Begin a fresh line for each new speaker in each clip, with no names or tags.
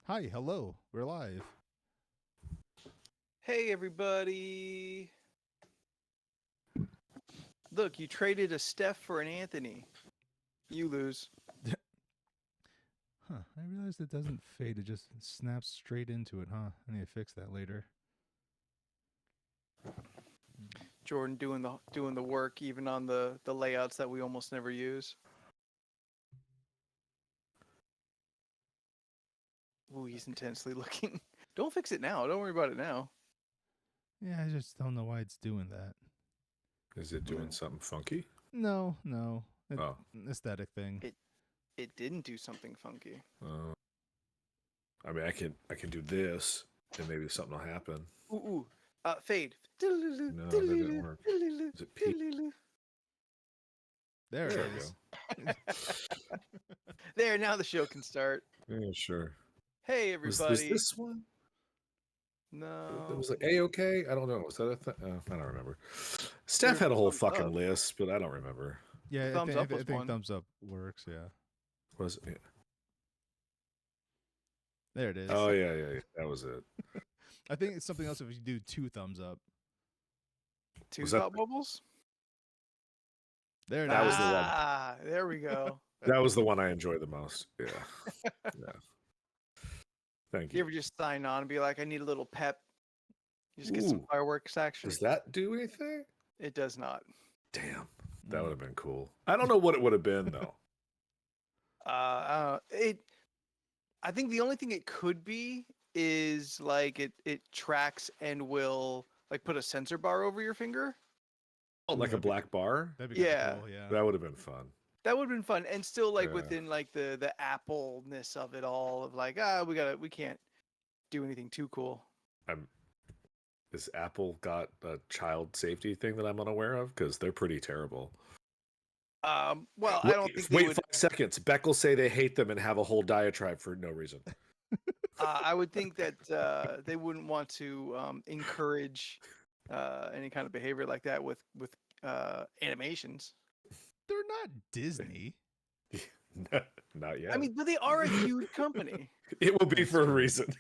Hi, hello. We're live.
Hey everybody! Look, you traded a Steph for an Anthony. You lose.
Huh, I realized it doesn't fade, it just snaps straight into it, huh? I need to fix that later.
Jordan doing the work even on the layouts that we almost never use. Ooh, he's intensely looking. Don't fix it now. Don't worry about it now.
Yeah, I just don't know why it's doing that.
Is it doing something funky?
No.
Oh.
Aesthetic thing.
It didn't do something funky.
I mean, I can do this, and maybe something will happen.
Ooh. Fade.
No, that didn't work. Is it peak?
There
There
it
we
is.
go.
There, now the show can start.
Yeah, sure.
Hey
Was
everybody.
this one?
No.
It was like A-OK? I don't know. Was that a thing? I don't remember. Steph had a whole
Thumbs
fucking
up.
list, but I don't remember.
Yeah,
Thumbs up was
I think
one.
thumbs up works, yeah.
Was it?
There it is.
Oh, yeah. That was it.
I think it's something else if you do 2 thumbs up.
Two
Was that
thought bubbles?
There it
That
is.
was the one.
Ah, there we go.
That was the one I enjoyed the most. Yeah. Yeah. Thank
You
you.
ever just sign on and be like, I need a little pep? Just get some
Ooh.
fireworks action.
Does that do anything?
It does not.
Damn. That would have been cool. I don't know what it would have been, though.
I think the only thing it could be is like it tracks and will like put a sensor bar over your finger.
Oh, like a black bar?
That'd be kinda
Yeah.
cool, yeah.
That would have been fun.
That would have been fun, and still like
Yeah.
within like the Apple-ness of it all of like we can't do anything too cool.
Has Apple got a child safety thing that I'm unaware of? Because they're pretty terrible.
Well, I don't think they
Wait
would.
5 seconds. Beck will say they hate them and have a whole diatribe for no reason.
I would think that they wouldn't want to encourage any kind of behavior like that with animations.
They're not Disney.
Not yet.
I mean, but they are a huge company.
It will be
That's
for a
true.
reason.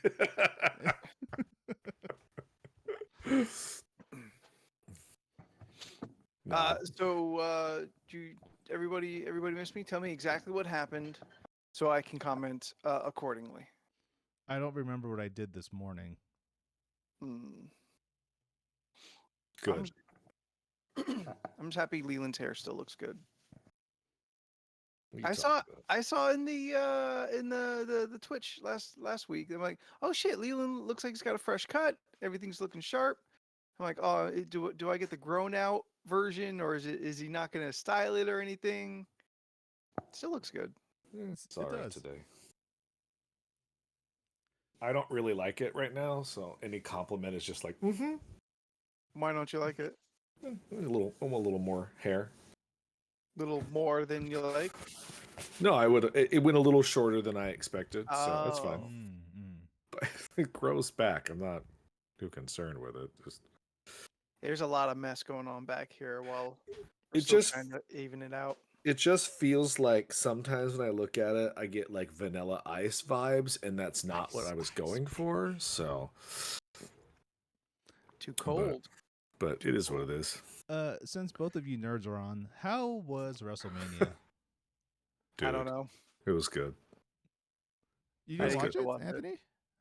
No.
So do everybody miss me? Tell me exactly what happened, so I can comment accordingly.
I don't remember what I did this morning.
Hmm.
Good.
I'm just happy Leland's hair still looks good.
What are you
I
talking
saw in the Twitch last week. I'm like, oh shit, Leland looks like he's got a fresh cut. Everything's looking sharp. I'm like, oh, do I get the grown out version, or is he not gonna style it or anything? Still looks good.
It's
It
all right
does.
today. I don't really like it right now, so any compliment is just like,
Why don't you like it?
a little more hair.
Little more than you like.
No, I would. It went a little shorter than I expected, so that's
Oh.
fine. But it grows back. I'm not too concerned with it. Just
There's a lot of mess going on back here while we're
It
still
just-
trying to even it out.
it just feels like sometimes when I look at it, I get like Vanilla Ice vibes, and that's not what I was going for. So,
Too cold.
but it is what it is.
Since both of you nerds are on, how was WrestleMania?
Dude,
I don't know.
It was good.
You
I
didn't
didn't
watch
get to
it,
watch it.
Anthony?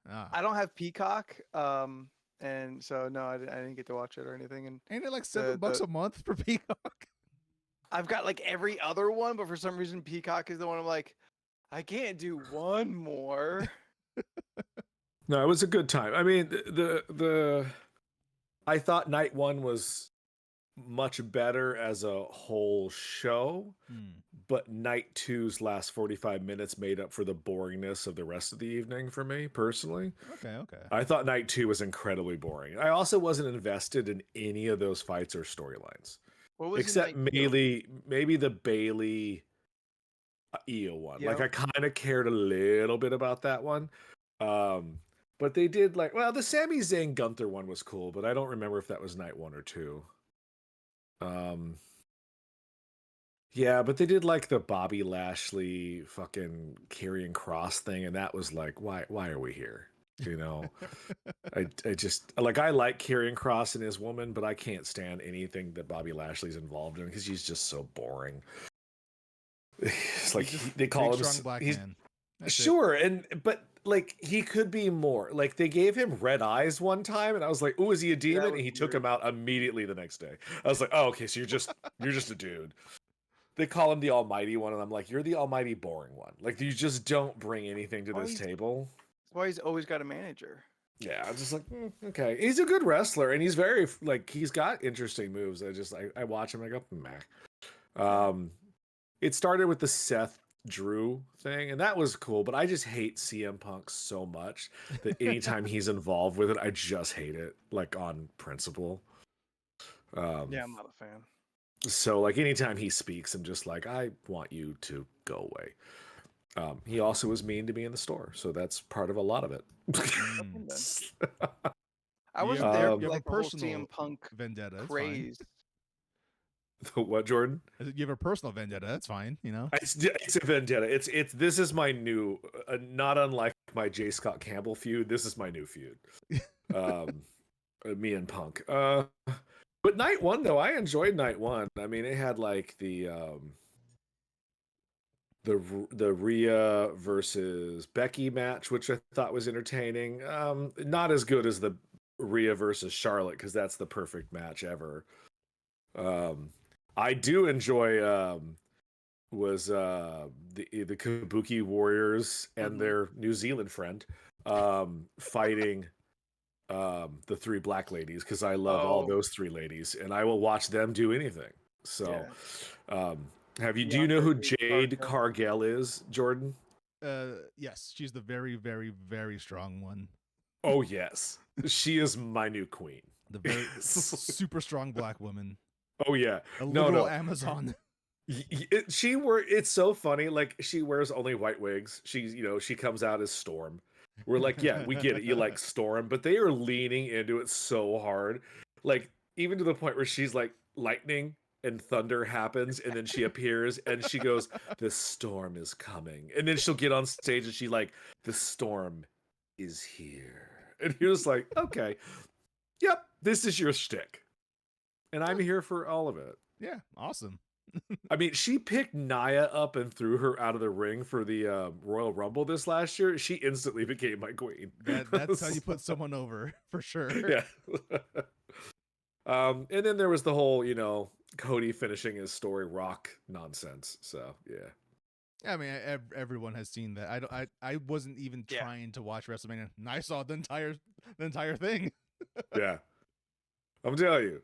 Ah.
I don't have Peacock, and so no, I didn't get to watch it or anything. And
Ain't it like $7 a month for Peacock?
I've got like every other one, but for some reason Peacock is the one I'm like, I can't do one more.
No, it was a good time. I mean, the I thought night one was much better as a whole show, but night two's last 45 minutes made up for the boringness of the rest of the evening for me personally.
Okay.
I thought night two was incredibly boring. I also wasn't invested in any of those fights or storylines.
What was
Except
in night two?
maybe the Bailey Io one.
Yep.
Like I kind of cared a little bit about that one. But they did like, well, the Sami Zayn Gunther one was cool, but I don't remember if that was night one or two. Yeah, but they did like the Bobby Lashley fucking Karrion Cross thing, and that was like, why are we here? You know, I just like I like Karrion Cross and his woman, but I can't stand anything that Bobby Lashley's involved in because he's just so boring. It's like they call
big,
him
strong black
he's
man. That's
sure, but like he could be more. Like they gave him red eyes one time, and I was like, "Oh, is he a demon?" And he took him out immediately the next day. I was like, "Oh, okay, so you're just a dude." They call him the Almighty one, and I'm like, "You're the Almighty boring one. Like you just don't bring anything to this table."
That's why he's always got a manager.
Yeah, I was just like, okay. He's a good wrestler, and he's very like he's got interesting moves. I watch him, and I go, meh. It started with the Seth Drew thing, and that was cool, but I just hate CM Punk so much that anytime he's involved with it, I just hate it, like on principle.
Yeah, I'm not a fan.
So like anytime he speaks, I'm just like, I want you to go away. He also was mean to me in the store, so that's part of a lot of it.
I wasn't there for
you have
like
a
the whole
personal
CM Punk
vendetta. That's
craze.
What, Jordan?
You have a personal vendetta. That's fine. You know,
it's a vendetta. It's this is my new, not unlike my J. Scott Campbell feud. This is my new feud. Me and Punk. But night one though, I enjoyed night one. I mean, it had like the Rhea versus Becky match, which I thought was entertaining. Not as good as the Rhea versus Charlotte because that's the perfect match ever. I do enjoy was the Kabuki Warriors and their New Zealand friend fighting the three black ladies because I love all those three ladies and I will watch them do anything. So do you know who Jade Cargill is, Jordan?
yes, she's the very, very, very strong one.
Oh yes, she is my new queen.
The very super strong black woman.
Oh yeah,
a literal Amazon.
It's so funny. Like she wears only white wigs. She comes out as Storm. We're like, yeah, we get it. You like Storm, but they are leaning into it so hard. Like even to the point where she's like lightning and thunder happens and then she appears and she goes, the storm is coming. And then she'll get on stage and she like, the storm is here. And you're just like, okay, yep, this is your shtick. And I'm here for all of it.
Yeah, awesome.
I mean, she picked Nia up and threw her out of the ring for the Royal Rumble this last year. She instantly became my queen.
That's how you put someone over, for sure.
Yeah. And then there was the whole, Cody finishing his story rock nonsense. So yeah.
I mean, everyone has seen that. I wasn't even trying to watch WrestleMania, and I saw the entire thing.
Yeah, I'm telling you.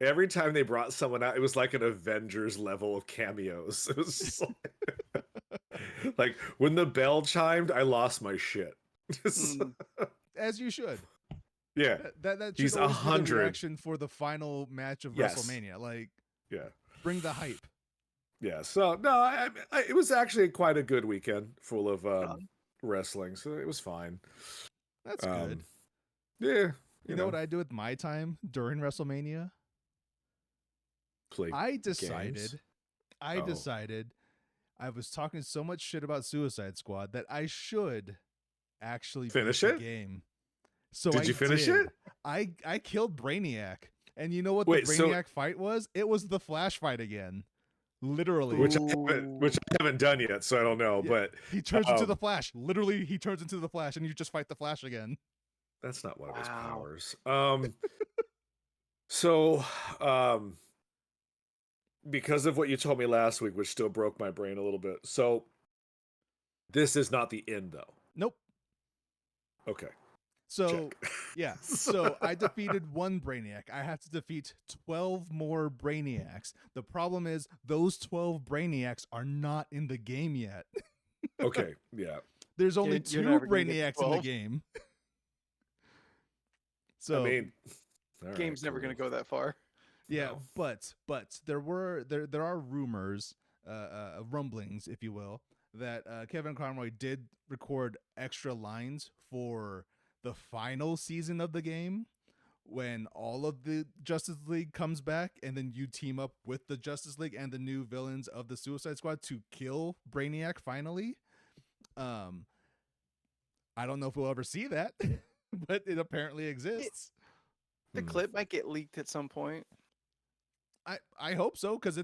Every time they brought someone out, it was like an Avengers level of cameos. It was just like when the bell chimed, I lost my shit.
As you should.
Yeah,
that
he's
should always be the
100
reaction for the final match of WrestleMania. Like,
yeah,
bring the hype.
Yeah. So no, it was actually quite a good weekend, full of wrestling. So it was fine.
That's good.
Yeah.
You know what I do with my time during WrestleMania? I decided I was talking so much shit about Suicide Squad that I should actually
finish
the
it.
Game. So
did you finish it?
I killed Brainiac, and you know what the Brainiac fight was? It was the Flash fight again, literally.
Which I haven't done yet, so I don't know. Yeah. But
he turns into the Flash. Literally, he turns into the Flash, and you just fight the Flash again.
That's not one of his powers. So because of what you told me last week, which still broke my brain a little bit. So this is not the end, though.
Nope.
Okay.
So, yeah. So I defeated one Brainiac. I have to defeat 12 more Brainiacs. The problem is those 12 Brainiacs are not in the game yet.
Okay. Yeah.
There's only 2 Brainiacs in the game. So
I mean, game's never going to go that far.
Yeah, no. but there are rumors, rumblings, if you will, that Kevin Conroy did record extra lines for the final season of the game, when all of the Justice League comes back, and then you team up with the Justice League and the new villains of the Suicide Squad to kill Brainiac finally. I don't know if we'll ever see that, but it apparently exists.
The clip might get leaked at some point.
I hope so, because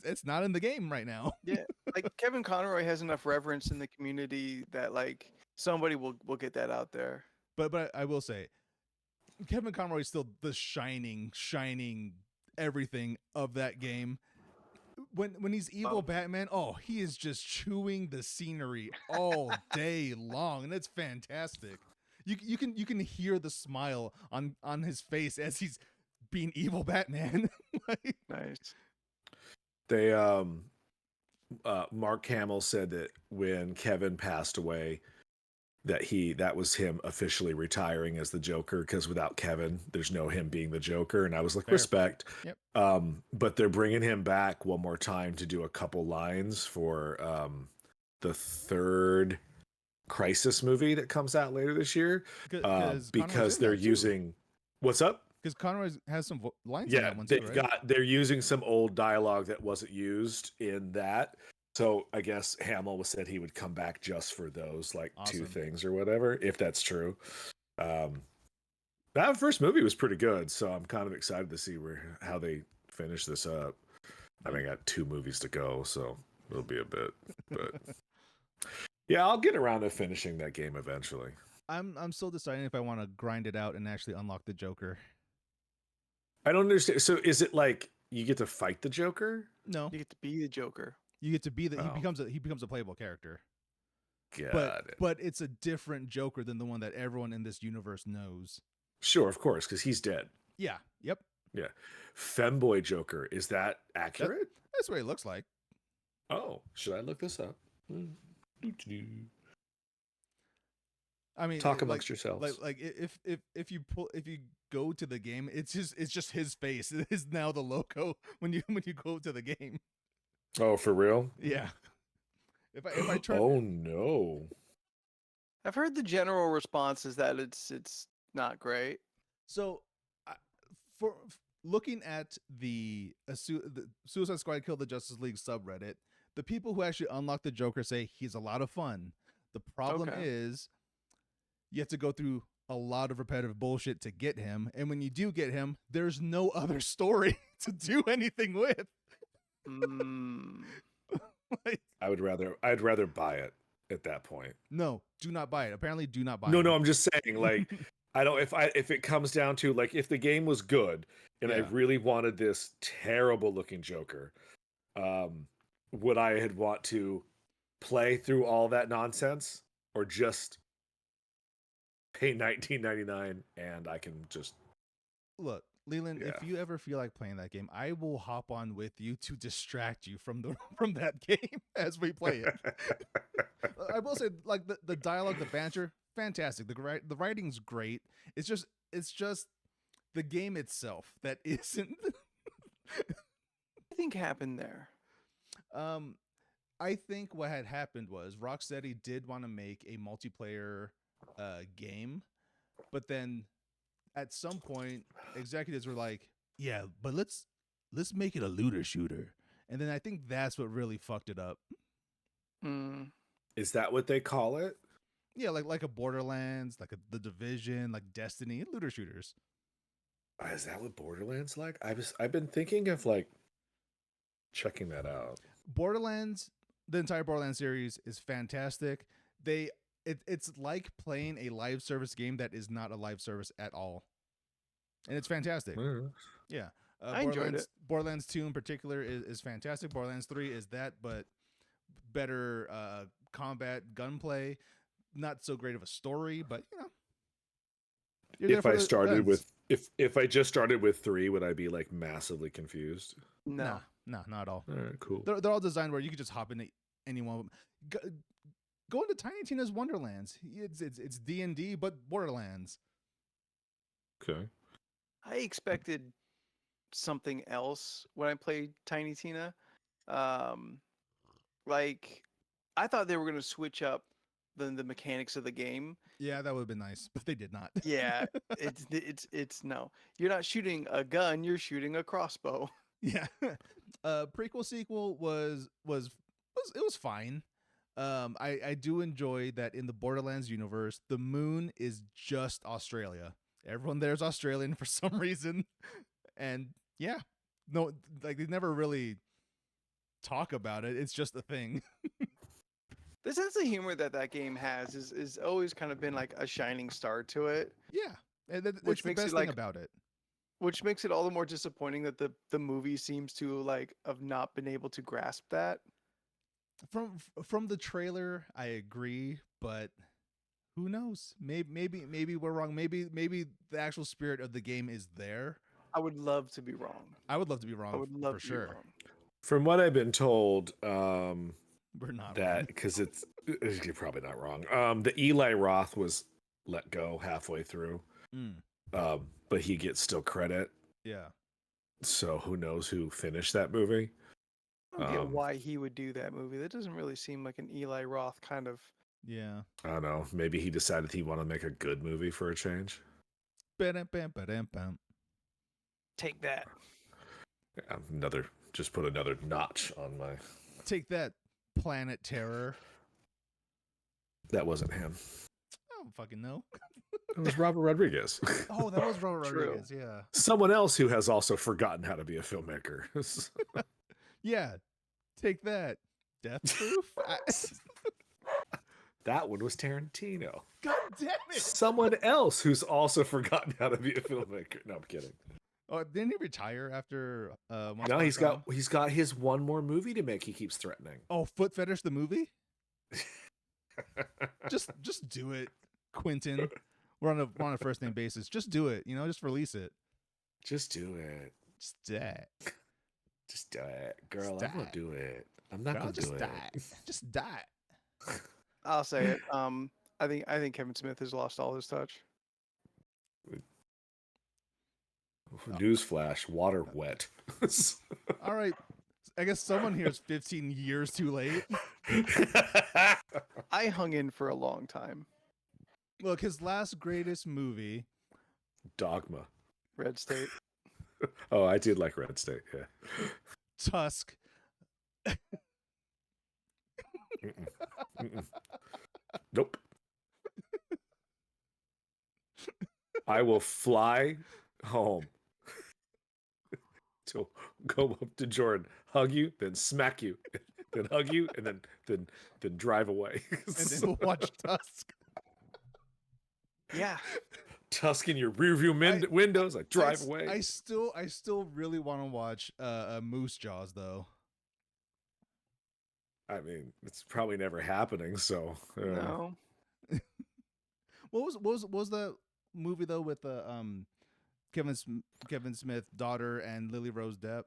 it's not in the game right now.
Yeah, like Kevin Conroy has enough reverence in the community that like somebody will get that out there.
But I will say, Kevin Conroy is still the shining everything of that game. When he's evil Batman, he is just chewing the scenery all day long, and it's fantastic. You can hear the smile on his face as he's being evil Batman. Like,
Nice.
They Mark Hamill said that when Kevin passed away, that was him officially retiring as the Joker, because without Kevin, there's no him being the Joker. And I was like,
Fair.
respect.
Yep.
But they're bringing him back one more time to do a couple lines for the third Crisis movie that comes out later this year. Because they're using what's up?
Because Conroy has some lines in that one too, right?
They're using some old dialogue that wasn't used in that. So I guess Hamill said he would come back just for those two things or whatever, if that's true. That first movie was pretty good, so I'm kind of excited to see how they finish this up. I mean, I got 2 movies to go, so it'll be a bit, but yeah, I'll get around to finishing that game eventually.
I'm still deciding if I want to grind it out and actually unlock the Joker.
I don't understand. So is it like you get to fight the Joker?
No,
you get to be the Joker.
You get to be he becomes a playable character.
Got it.
But it's a different Joker than the one that everyone in this universe knows.
Sure, of course, because he's dead.
Yeah. Yep.
Yeah. Femboy Joker, is that accurate?
That's what he looks like.
Oh, should I look this up?
I mean,
talk amongst yourselves.
Like if you go to the game, it's just his face. It is now the logo when you go to the game.
Oh, for real?
Yeah. If I turn.
Oh no.
I've heard the general response is that it's not great.
So, for looking at the Suicide Squad Kill the Justice League subreddit, the people who actually unlock the Joker say he's a lot of fun. The problem is you have to go through a lot of repetitive bullshit to get him, and when you do get him, there's no other story to do anything with.
I'd rather buy it at that point.
No, do not buy it. Apparently, do not buy it.
No, I'm just saying, like, I don't. If it comes down to like, if the game was good and I really wanted this terrible looking Joker, would I want to play through all that nonsense, or just pay $19.99 and I can just
look? Leland, if you ever feel like playing that game, I will hop on with you to distract you from that game as we play it. I will say, like, the dialogue, the banter, fantastic. The writing's great. It's just the game itself that isn't.
I think happened there.
I think what had happened was Rocksteady did want to make a multiplayer game, but then at some point, executives were like, "Yeah, but let's make it a looter shooter," and then I think that's what really fucked it up.
Is that what they call it?
Yeah, like a Borderlands, like the Division, like Destiny, looter shooters.
Is that what Borderlands like? I've been thinking of like checking that out.
Borderlands, the entire Borderlands series is fantastic. It's like playing a live service game that is not a live service at all. And it's fantastic. Yeah.
I enjoyed it.
Borderlands 2 in particular is fantastic. Borderlands 3 is that, but better combat, gunplay. Not so great of a story, but
If I just started with 3, would I be like massively confused?
No, not at all.
All right, cool.
They're all designed where you could just hop into any one of them. Go into Tiny Tina's Wonderlands. It's D&D, but Borderlands.
Okay.
I expected something else when I played Tiny Tina. Like, I thought they were going to switch up the mechanics of the game.
Yeah, that would have been nice, but they did not.
Yeah, it's no. You're not shooting a gun, you're shooting a crossbow.
Yeah. Prequel sequel was it was fine. I do enjoy that in the Borderlands universe, the moon is just Australia. Everyone there's Australian for some reason. And yeah, no, like they never really talk about it. It's just a thing.
The sense of humor that game has is always kind of been like a shining star to it,
Yeah. And
which
it's the
makes
best
it
thing
like
about it.
which makes it all the more disappointing that the movie seems to like have not been able to grasp that.
From the trailer, I agree, but who knows? Maybe we're wrong. Maybe the actual spirit of the game is there.
I would love to be wrong.
I would love to be wrong
I would love
for
to
sure.
be wrong.
From what I've been told,
We're not
that
wrong.
because you're probably not wrong. The Eli Roth was let go halfway through,
Mm,
but he gets still credit.
yeah.
So who knows who finished that movie?
I don't get
Um,
why he would do that movie. That doesn't really seem like an Eli Roth kind of.
Yeah.
I don't know. Maybe he decided he wanted to make a good movie for a change.
Ba-dum-bam-ba-dum-bam.
Take that.
Yeah, just put another notch on my.
Take that, Planet Terror.
That wasn't him.
I don't fucking know.
It was Robert Rodriguez.
Oh, that was Robert
True.
Rodriguez. Yeah.
Someone else who has also forgotten how to be a filmmaker.
Yeah. Take that, Death Proof.
That one was Tarantino.
God damn it.
Someone else who's also forgotten how to be a filmmaker. No, I'm kidding.
Oh, didn't he retire after? Once
No,
Upon a
he's
Time?
got his one more movie to make. He keeps threatening.
Oh, Foot Fetish the movie. Just do it, Quentin. We're on a first name basis. Just do it. You know, just release it.
Just do it.
Just die.
Just do it, girl.
Just
I'm gonna
die.
do it. I'm not
Girl,
gonna
just
do
die.
it.
Just die.
I'll say it. I think Kevin Smith has lost all his touch.
Newsflash: water wet.
All right. I guess someone here is 15 years too late.
I hung in for a long time.
Look, his last greatest movie.
Dogma.
Red State.
Oh, I did like Red State. Yeah.
Tusk.
Mm-mm. Nope. I will fly home to go up to Jordan, hug you, then smack you, then hug you, and then drive away.
And then we'll watch Tusk.
Yeah.
Tusk in your rearview windows. I drive away.
I still really want to watch Moose Jaws though.
I mean, it's probably never happening. So
No.
What was that movie though with the Kevin Smith daughter and Lily Rose Depp?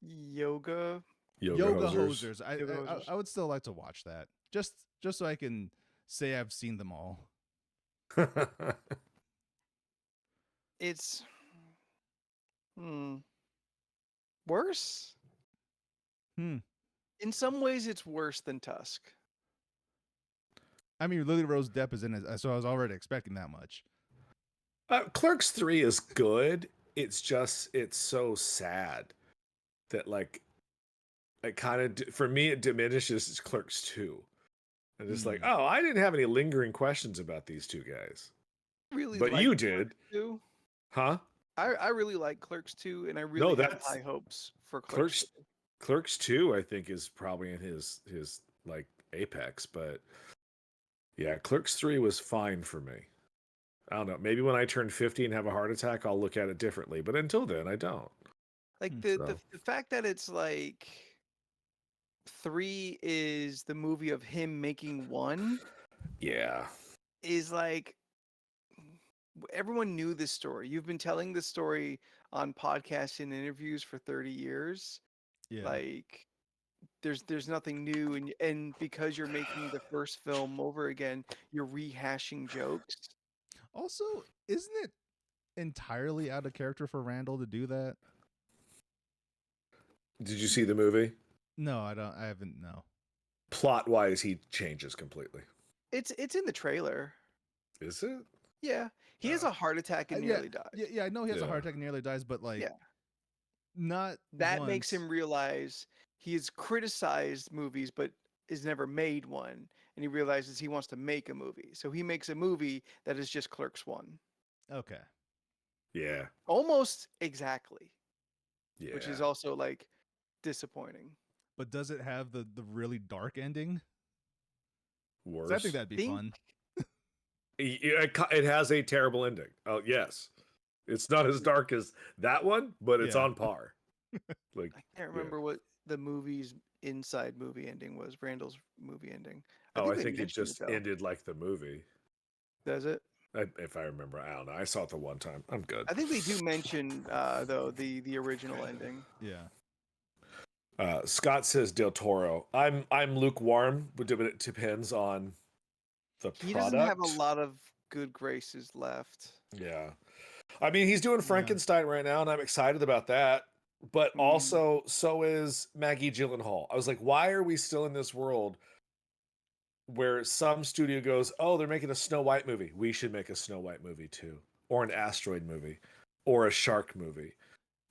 Yoga.
Yoga Hosers.
Yoga Hosers.
I would still like to watch that just so I can say I've seen them all.
It's worse.
Hmm.
In some ways, it's worse than Tusk.
I mean, Lily Rose Depp is in it, so I was already expecting that much.
Clerks 3 is good. It's so sad that like it kind of for me it diminishes Clerks 2. And it's like, oh, I didn't have any lingering questions about these two guys.
Really,
But
like
you did.
Clerks 2.
Huh?
I really like Clerks 2, and I really have high hopes for Clerks 2.
Clerks 2, I think, is probably in his like apex, but yeah, Clerks 3 was fine for me. I don't know. Maybe when I turn 50 and have a heart attack, I'll look at it differently. But until then, I don't.
Like the fact that it's like 3 is the movie of him making 1.
Yeah.
Is like everyone knew this story. You've been telling this story on podcasts and interviews for 30 years.
Yeah.
Like there's nothing new, and because you're making the first film over again, you're rehashing jokes.
Also, isn't it entirely out of character for Randall to do that?
Did you see the movie?
No, I don't. I haven't. No.
Plot wise, he changes completely.
It's in the trailer.
Is it?
Yeah, he has a heart attack and
yeah,
nearly dies.
yeah, I know he has a
Yeah.
heart attack and nearly dies, but like,
Yeah.
not
That makes
once.
him realize he has criticized movies, but has never made one, and he realizes he wants to make a movie. So he makes a movie that is just Clerks 1,
Okay,
Yeah.
almost exactly,
Yeah.
which is also like disappointing.
but does it have the really dark ending? 'Cause
Worse.
I think that'd be
Think-
fun.
It has a terrible ending. Oh yes, it's not as dark as that one, but it's
Yeah.
on par. Like
I can't remember what the movie's inside movie ending was. Randall's movie ending.
I
they
think it
mentioned
just
though.
ended like the movie.
Does it?
If I remember, I don't know. I saw it the one time. I'm good.
I think they do mention though the original ending.
Yeah.
Scott says Del Toro. I'm lukewarm, but it depends on the
He
product.
doesn't have a lot of good graces left.
Yeah. I mean, he's doing
Yeah.
Frankenstein right now, and I'm excited about that. But
Mm.
also, so is Maggie Gyllenhaal. I was like, why are we still in this world where some studio goes, oh, they're making a Snow White movie. We should make a Snow White movie too. Or an asteroid movie. Or a shark movie.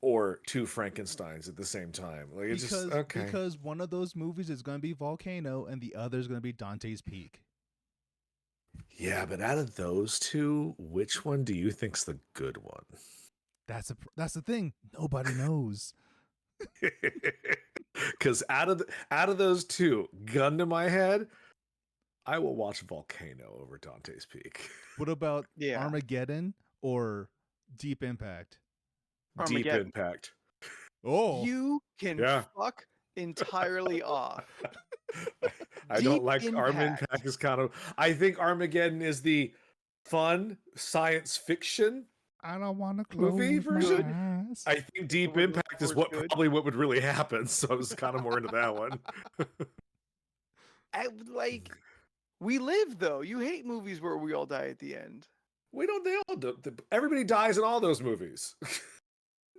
Or two Frankensteins at the same time. Like, it's just, okay.
Because one of those movies is going to be Volcano and the other is going to be Dante's Peak.
Yeah, but out of those two, which one do you think's the good one?
That's the thing. Nobody knows.
Because out of those two, gun to my head, I will watch Volcano over Dante's Peak.
What about
Yeah.
Armageddon or Deep Impact?
Deep
Armageddon.
Impact.
Oh,
You can
Yeah.
fuck entirely off.
I
Deep
don't like
Impact.
Armageddon is kind of. I think Armageddon is the fun science fiction.
I don't want to
Movie
close my
version?
eyes.
I think Deep
Would look
Impact is
forward
what
good.
probably what would really happen. So I was kind of more into that one.
Like, we live though. You hate movies where we all die at the end.
We don't. They all do. Everybody dies in all those movies.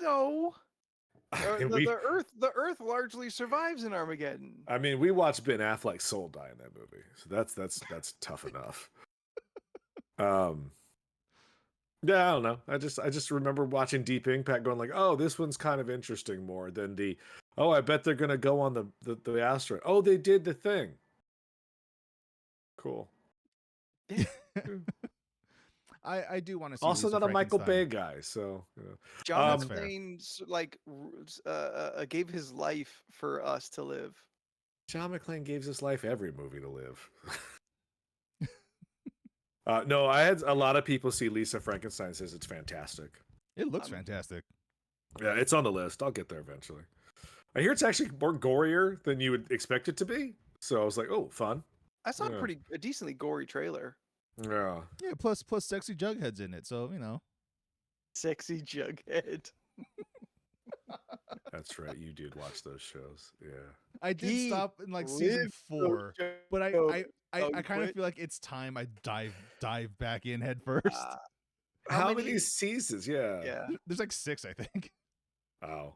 No.
And
The Earth largely survives in Armageddon.
I mean, we watched Ben Affleck's soul die in that movie, so that's tough enough. Yeah, I don't know. I just remember watching Deep Impact, going like, "Oh, this one's kind of interesting more than the, oh, I bet they're gonna go on the asteroid. Oh, they did the thing. Cool.
I do want to see.
Also,
Lisa
not a Michael Bay
Frankenstein.
guy, so you know.
John
That's fair.
McClane gave his life for us to live.
John McClane gives his life every movie to live. No, I had a lot of people see Lisa Frankenstein, says it's fantastic.
It looks fantastic.
Yeah, it's on the list. I'll get there eventually. I hear it's actually more gorier than you would expect it to be. So I was like, oh, fun.
I saw
Yeah.
a decently gory trailer.
Yeah.
Yeah, plus sexy Jughead's in it, so you know.
Sexy Jughead.
That's right. You did watch those shows. Yeah.
I did
He
stop in like season
lived those
4, but I
shows.
I
Oh, you
kind of
quit?
feel like it's time I dive back in head first.
How
many-
many seasons? Yeah.
Yeah.
There's like 6, I think.
Oh.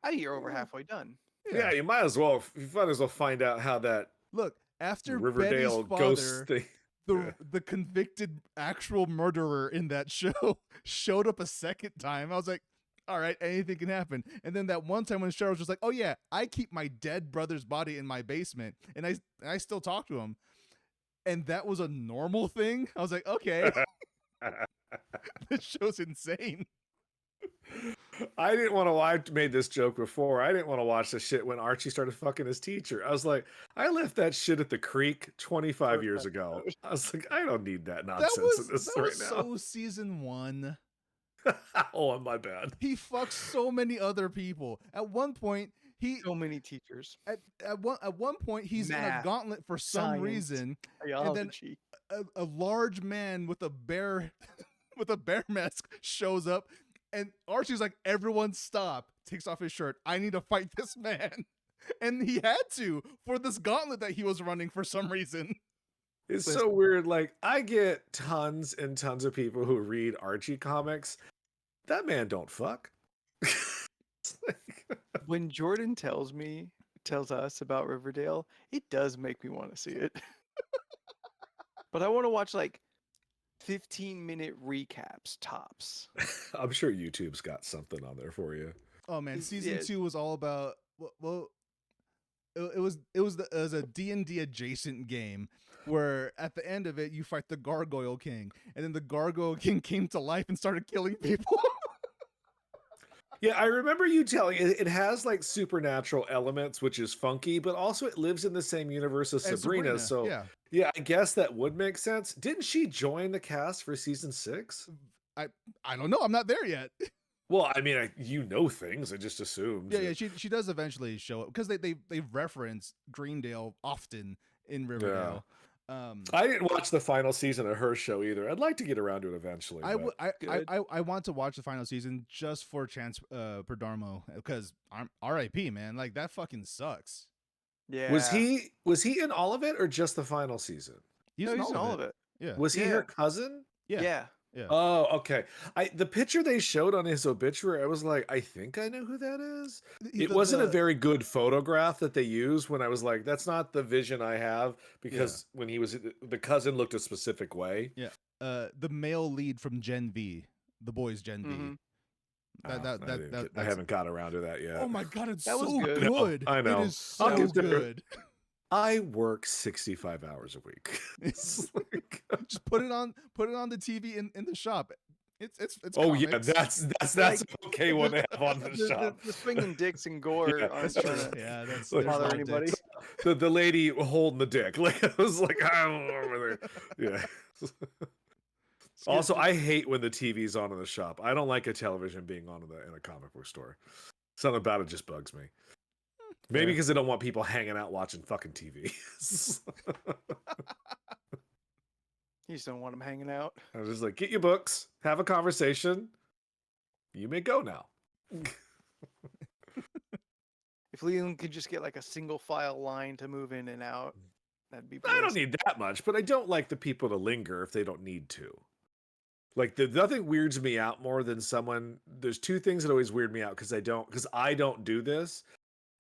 I think you're over halfway done.
Yeah. You might as well. You might as well find out how that
Look, after
Riverdale
Betty's
ghost
father,
thing.
the convicted actual murderer in that show showed up a second time, I was like, all right, anything can happen. And then that one time when Cheryl was just like, oh yeah, I keep my dead brother's body in my basement, and I still talk to him, and that was a normal thing. I was like, okay, this show's insane.
I didn't want to watch. Made this joke before. I didn't want to watch the shit when Archie started fucking his teacher. I was like, I left that shit at the creek 25 years ago. I was like, I don't need that nonsense in this
that
right
was
now.
so season 1.
Oh, my bad.
He fucks so many other people. At one point,
So many teachers.
at one point he's in a
Math,
gauntlet for some
science,
reason.
Biology.
A large man with a bear with a bear mask shows up, and Archie's like, everyone stop, takes off his shirt, I need to fight this man. And he had to for this gauntlet that he was running for some reason.
It's so weird. Like, I get tons and tons of people who read Archie comics. That man don't fuck. It's like-
When Jordan tells us about Riverdale, it does make me want to see it. But I want to watch like 15-minute recaps tops.
I'm sure YouTube's got something on there for you.
Oh man,
Is-
season
yeah.
2 was all about well, it was a D&D adjacent game where at the end of it you fight the Gargoyle King, and then the Gargoyle King came to life and started killing people.
Yeah, I remember you telling it has like supernatural elements, which is funky, but also it lives in the same universe as
And
Sabrina. So
yeah.
yeah, I guess that would make sense. Didn't she join the cast for season 6?
I don't know. I'm not there yet.
Well, I mean, you know things. I just assumed.
Yeah, she does eventually show up because they reference Greendale often in Riverdale.
I didn't watch the final season of her show either. I'd like to get around to it eventually.
I want to watch the final season just for Chance Perdarmo because R.I.P. man, like that fucking sucks.
Yeah.
Was he in all of it or just the final season?
He's
No,
in
he's in all of it.
Yeah.
Was he
Yeah.
her cousin?
Yeah.
Yeah.
Oh, okay. The picture they showed on his obituary, I was like, I think I know who that is. It wasn't a very good photograph that they used when I was like, that's not the vision I have, because when he was the cousin looked a specific way.
Yeah. The male lead from Gen V, the boys Gen V.
I haven't got around to that yet.
Oh my god, it's
That was
so
good.
good.
I know.
It is
I'll
so
get there.
good.
I work 65 hours a week. It's like,
Just put it on the TV in the shop. It's
oh
comics.
yeah, that's
Like,
okay one to have on the shop.
The swinging dicks and gore
Yeah,
aren't
That's
trying
true.
to
Yeah, that's
Like,
there's a
bother
lot of
anybody.
dicks.
The lady holding the dick. Like I was like, I'm over there. Yeah. Also, I hate when the TV's on in the shop. I don't like a television being on in a comic book store. Something about it just bugs me. Maybe because I don't want people hanging out watching fucking TV.
You just don't want them hanging out.
I was just like, get your books, have a conversation. You may go now.
If Leland could just get like a single file line to move in and out, that'd be.
I don't
bliss.
need that much, but I don't like the people to linger if they don't need to. Like nothing weirds me out more than someone. There's two things that always weird me out because I don't do this,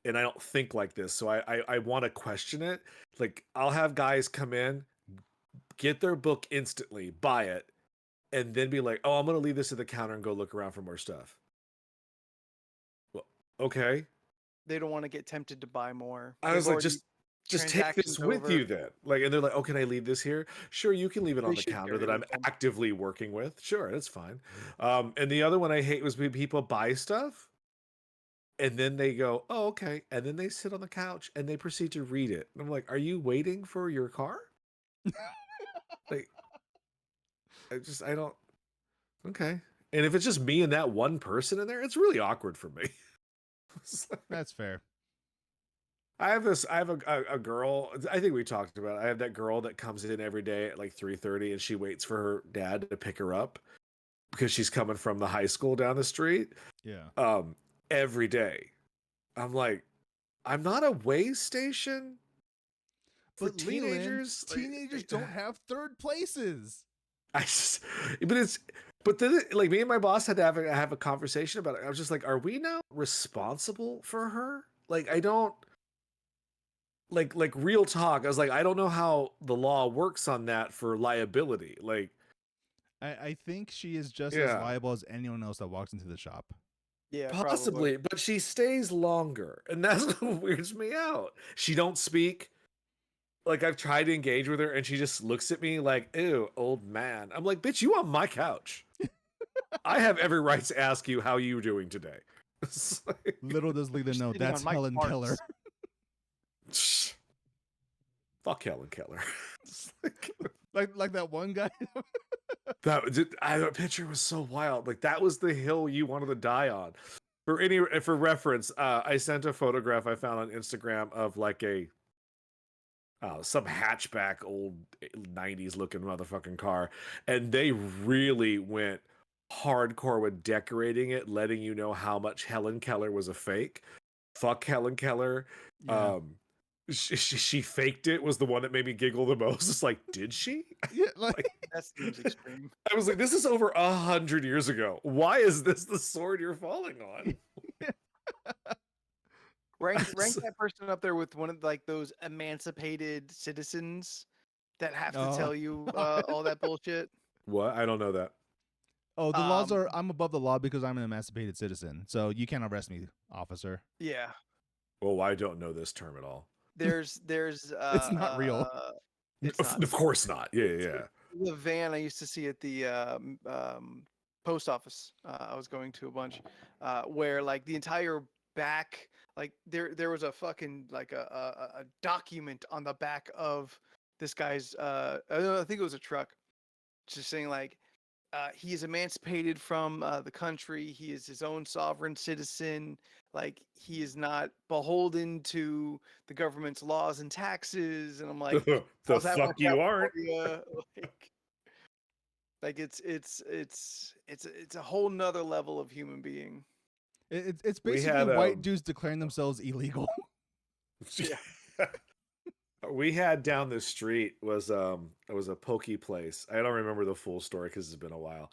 and I don't think like this. So I want to question it. Like I'll have guys come in, get their book instantly, buy it, and then be like, "Oh, I'm gonna leave this at the counter and go look around for more stuff." Well, okay.
They don't want to get tempted to buy more.
I
They've
was like,
already-
just take this
transactions
with
over.
you then. Like, and they're like, oh, can I leave this here? Sure, you can leave it on
They
the
should
counter
carry
that
it
I'm
with them.
actively working with. Sure, that's fine. And the other one I hate was when people buy stuff and then they go, oh, okay. And then they sit on the couch and they proceed to read it. And I'm like, are you waiting for your car? Like, I don't. Okay. And if it's just me and that one person in there, it's really awkward for me.
That's fair.
I have a girl, I think we talked about it. I have that girl that comes in every day at like 3:30 and she waits for her dad to pick her up because she's coming from the high school down the street.
Yeah.
Every day. I'm like, I'm not a way station for
But Leland,
teenagers.
teenagers don't have third places.
But then like me and my boss had to have a conversation about it. I was just like, are we now responsible for her? Like I don't like real talk. I was like, I don't know how the law works on that for liability. Like
I think she is just as liable as anyone else that walks into the shop.
Yeah,
possibly,
probably.
but she stays longer, and that's what weirds me out. She don't speak. Like I've tried to engage with her, and she just looks at me like, "Ew, old man." I'm like, "Bitch, you on my couch? I have every right to ask you how you doing today." It's like,
Little does Leland know
Sitting
that's
on my
Helen
farts.
Keller.
fuck Helen Keller. It's
like that one guy.
that picture was so wild. Like that was the hill you wanted to die on. For reference, I sent a photograph I found on Instagram of like some hatchback old 90s looking motherfucking car, and they really went hardcore with decorating it, letting you know how much Helen Keller was a fake. Fuck Helen Keller.
Yeah.
She faked it was the one that made me giggle the most. It's like, did she?
Yeah, like
That seems extreme.
I was like, this is over 100 years ago. Why is this the sword you're falling on?
Rank that person up there with one of like those emancipated citizens that have to
Oh.
tell you all that bullshit.
What? I don't know that.
Oh, the laws
Um,
are I'm above the law because I'm an emancipated citizen. So you can't arrest me, officer.
Yeah,
Oh, I don't know this term at all.
there's
It's not real.
it's
Of,
not.
of course not. Yeah.
The van I used to see at the post office. I was going to a bunch where like the entire back, like there was a fucking like a document on the back of this guy's. I think it was a truck, just saying like he is emancipated from the country. He is his own sovereign citizen. Like he is not beholden to the government's laws and taxes. And I'm like,
the
how's that
fuck
work
you
out
aren't.
for you? Like it's a whole nother level of human being.
It's
We
basically
had,
white dudes declaring themselves illegal.
Yeah.
We had down the street was it was a pokey place. I don't remember the full story because it's been a while,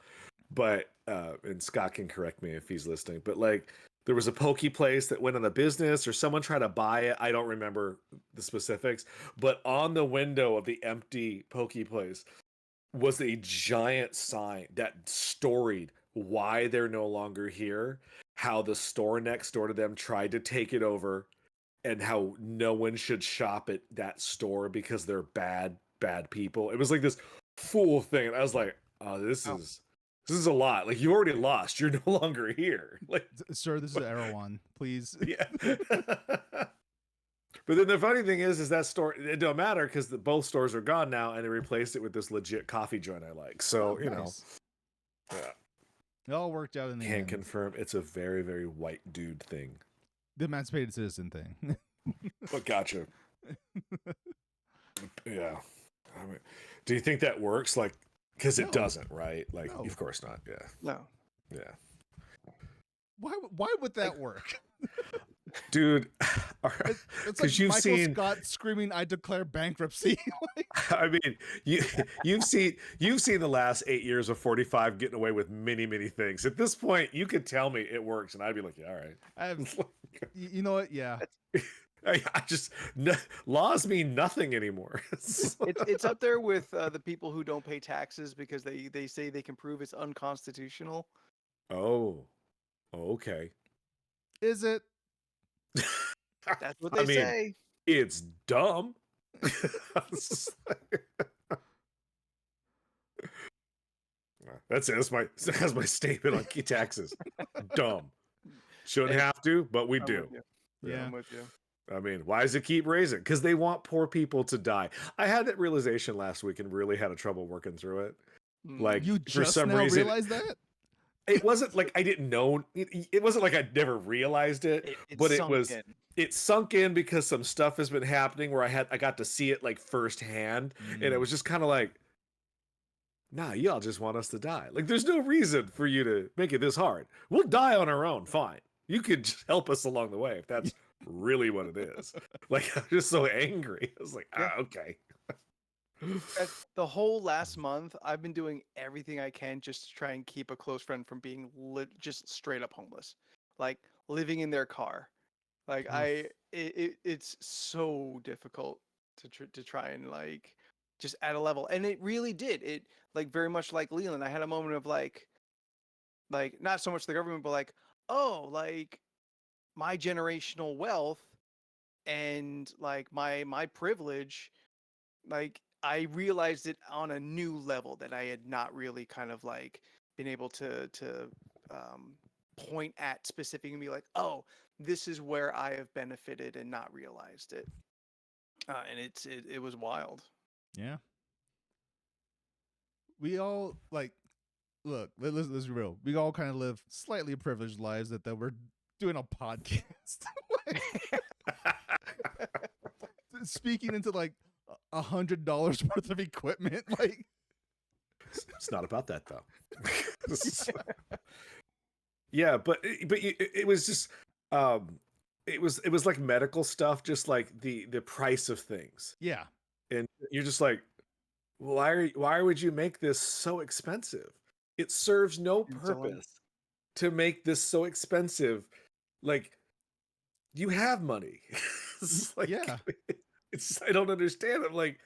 but and Scott can correct me if he's listening. But like there was a pokey place that went on the business, or someone tried to buy it. I don't remember the specifics, but on the window of the empty pokey place was a giant sign that storied why they're no longer here, how the store next door to them tried to take it over, and how no one should shop at that store because they're bad people. It was like this full thing, and I was like, oh, this is a lot. Like, you already lost, you're no longer here. Like,
Sir, this is Erewhon. Please.
yeah. But then the funny thing is that store, it don't matter because both stores are gone now, and they replaced it with this legit coffee joint I like. So
Oh,
you know,
nice.
yeah,
It all worked out in the
can
end.
confirm it's a very, very white dude thing.
The emancipated citizen thing.
But gotcha. Yeah. I mean, do you think that works? Like, because it
No.
doesn't, right? Like,
No.
of course not. Yeah.
No.
Yeah.
Why would that work?
Dude,
It's like
you've
Michael
seen,
Scott screaming, "I declare bankruptcy."
I mean, you've seen the last 8 years of 45 getting away with many, many things. At this point, you could tell me it works, and I'd be like, yeah, all right.
I have, you know what? Yeah.
I just laws mean nothing anymore.
It's up there with the people who don't pay taxes because they say they can prove it's unconstitutional.
Oh, okay.
Is it?
That's what they say.
It's dumb. That's it. That's my statement on key taxes. Dumb. Shouldn't have to, but we
I'm
do.
with you.
Yeah.
I'm with you.
I mean, why does it keep raising? Because they want poor people to die. I had that realization last week and really had a trouble working through it. Like,
You
for
just
some
now
reason,
realize that?
it wasn't like I didn't know. It wasn't like I'd never realized it, but it sunk in because some stuff has been happening where I got to see it like firsthand, and it was just kind of like, nah, y'all just want us to die. Like, there's no reason for you to make it this hard. We'll die on our own. Fine. You could just help us along the way if that's really what it is. Like, I'm just so angry. I was like, okay.
The whole last month, I've been doing everything I can just to try and keep a close friend from being just straight up homeless, like living in their car. Like it's so difficult to try and like just at a level, and it really did. It like very much like Leland. I had a moment of like not so much the government, but like, oh, like my generational wealth and like my privilege, like I realized it on a new level that I had not really kind of like been able to point at specific and be like, oh, this is where I have benefited and not realized it. And it was wild.
Yeah. We all like look, let's be real. We all kind of live slightly privileged lives that we're doing a podcast. Speaking into like $100 worth of equipment, like
It's not about that though. Yeah, but it was just it was like medical stuff, just like the price of things.
yeah.
And you're just like, why would you make this so expensive? It serves no purpose to make this so expensive. Like, you have money. It's like,
Yeah.
I don't understand. I'm like,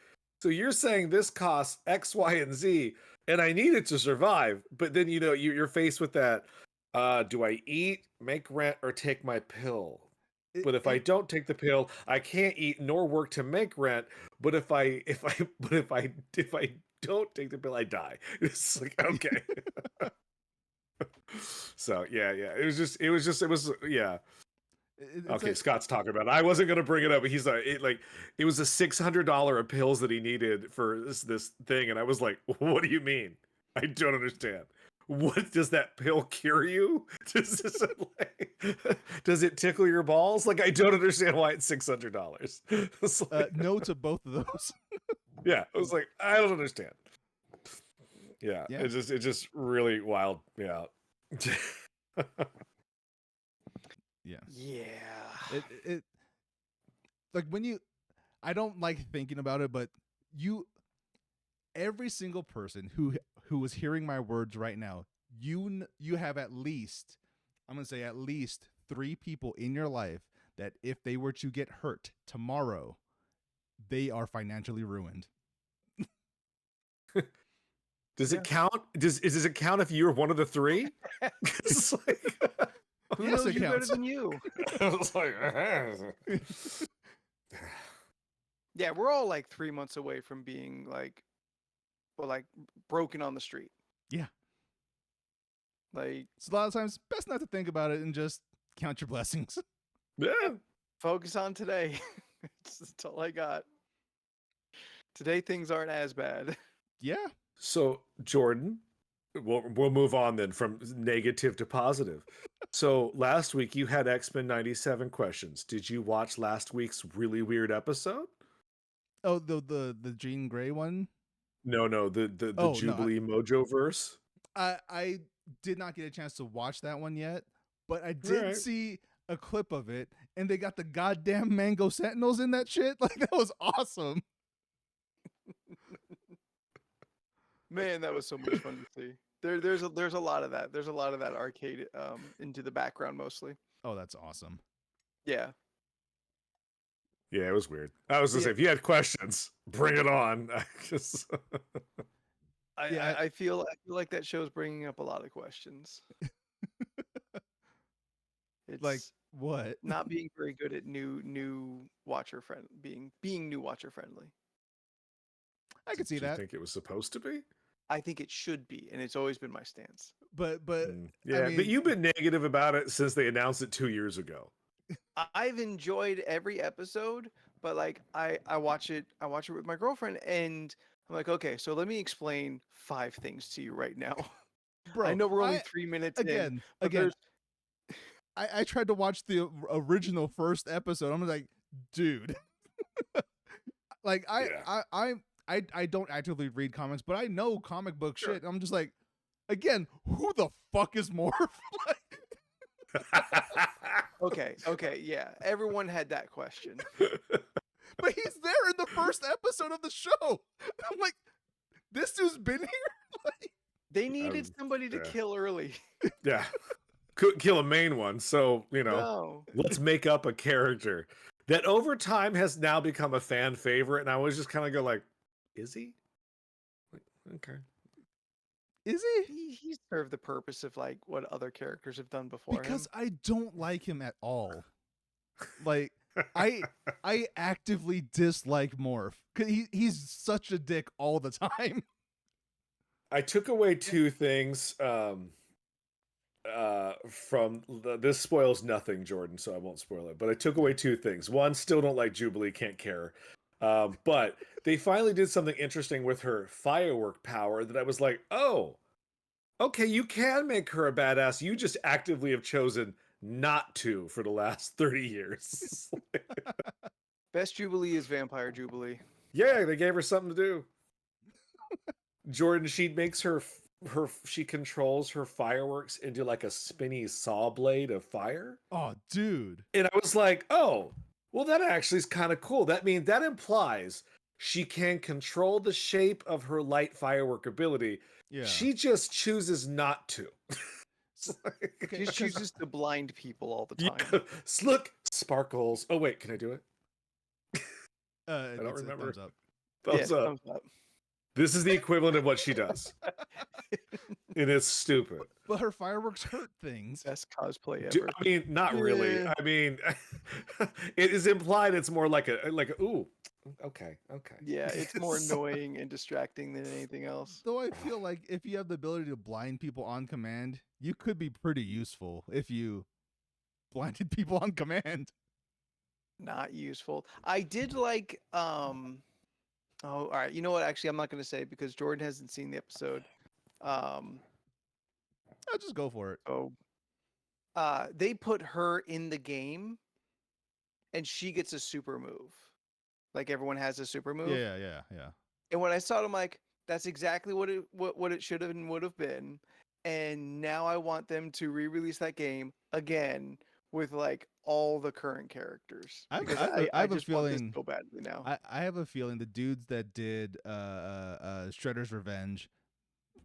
So you're saying this costs X, Y, and Z, and I need it to survive. But then you're faced with that. Do I eat, make rent, or take my pill? But if I don't take the pill, I can't eat nor work to make rent. But if I don't take the pill, I die. It's like, okay. So yeah. It was yeah. Okay,
like,
Scott's talking about it. I wasn't gonna bring it up, but he's like, it was a $600 of pills that he needed for this thing, and I was like, what do you mean? I don't understand. What does that pill cure you? Does it tickle your balls? Like, I don't understand why it's $600.
No to both of those.
Yeah, I was like, I don't understand. Yeah,
Yeah.
it's just really wild. Yeah.
Yeah.
Yeah.
It like when I don't like thinking about it, but every single person who is hearing my words right now, you have at least, I'm going to say at least 3 people in your life that if they were to get hurt tomorrow, they are financially ruined.
Does it count? Does it count if you're one of the 3? It's like,
Who
Yes,
knows
it
you better
counts.
than you?
I was like,
Yeah, we're all like 3 months away from being like broken on the street.
Yeah.
Like,
So a lot of times, best not to think about it and just count your blessings.
yeah.
focus on today. That's all I got. Today things aren't as bad.
Yeah.
So Jordan, we'll move on then from negative to positive. So last week you had X-Men 97 questions. Did you watch last week's really weird episode?
Oh, the Jean Grey one?
No, the
Oh, no,
Jubilee Mojo verse.
I did not get a chance to watch that one yet, but I did
Right.
see a clip of it, and they got the goddamn Mango Sentinels in that shit. Like, that was awesome.
Man, that was so much fun to see. There's a lot of that. There's a lot of that arcade into the background mostly.
Oh, that's awesome.
Yeah.
Yeah, it was weird. I was gonna say, if you had questions, bring it on.
I feel like that show's bringing up a lot of questions. It's
Like, what?
not being very good at new watcher friend being new watcher friendly.
I could see
Do you
that.
think it was supposed to be?
I think it should be, and it's always been my stance.
But
Yeah,
I mean,
but you've been negative about it since they announced it 2 years ago.
I've enjoyed every episode, but like I watch it with my girlfriend, and I'm like, okay, so let me explain 5 things to you right now.
bro,
I know we're only 3 minutes in.
Again, I tried to watch the original first episode. I'm like, dude. Like, I don't actively read comics, but I know comic book shit. I'm just like, again, who the fuck is Morph?
Okay, yeah. Everyone had that question.
But he's there in the first episode of the show. I'm like, this dude's been here? Like,
They needed somebody to kill early.
Yeah. Couldn't kill a main one, so,
No.
let's make up a character that over time has now become a fan favorite, and I was just kind of go like, is he? Like, okay.
is he?
He served the purpose of like what other characters have done before
Because
him.
I don't like him at all. Like, I actively dislike Morph because he's such a dick all the time.
I took away 2 things from this spoils nothing, Jordan, so I won't spoil it. But I took away 2 things. One, still don't like Jubilee, can't care. But they finally did something interesting with her firework power that I was like, oh, okay, you can make her a badass. You just actively have chosen not to for the last 30 years.
Best Jubilee is Vampire Jubilee.
Yeah, they gave her something to do. Jordan, she makes she controls her fireworks into like a spinny saw blade of fire.
Oh, dude.
And I was like, oh, well, that actually is kind of cool. That implies she can control the shape of her light firework ability.
Yeah.
She just chooses not to.
She just chooses to blind people all the time.
Yeah. Look, sparkles. Oh, wait, can I do it?
I
don't remember.
Thumbs up.
Thumbs up.
Thumbs up.
This is the equivalent of what she does. It is stupid.
But her fireworks hurt things.
Best cosplay ever.
I mean, not really.
Yeah.
I mean, it is implied it's more like a ooh, okay.
Yeah, it's more annoying and distracting than anything else.
Though I feel like if you have the ability to blind people on command, you could be pretty useful if you blinded people on command.
Not useful. I did like all right. You know what? Actually, I'm not going to say because Jordan hasn't seen the episode.
I'll just go for it.
So, they put her in the game, and she gets a super move. Like everyone has a super move.
Yeah.
And when I saw it, I'm like, that's exactly what it should have and would have been. And now I want them to re-release that game again with like all the current characters.
I
Because
have
I
a
just want this
feeling
so badly now.
I have a feeling the dudes that did Shredder's Revenge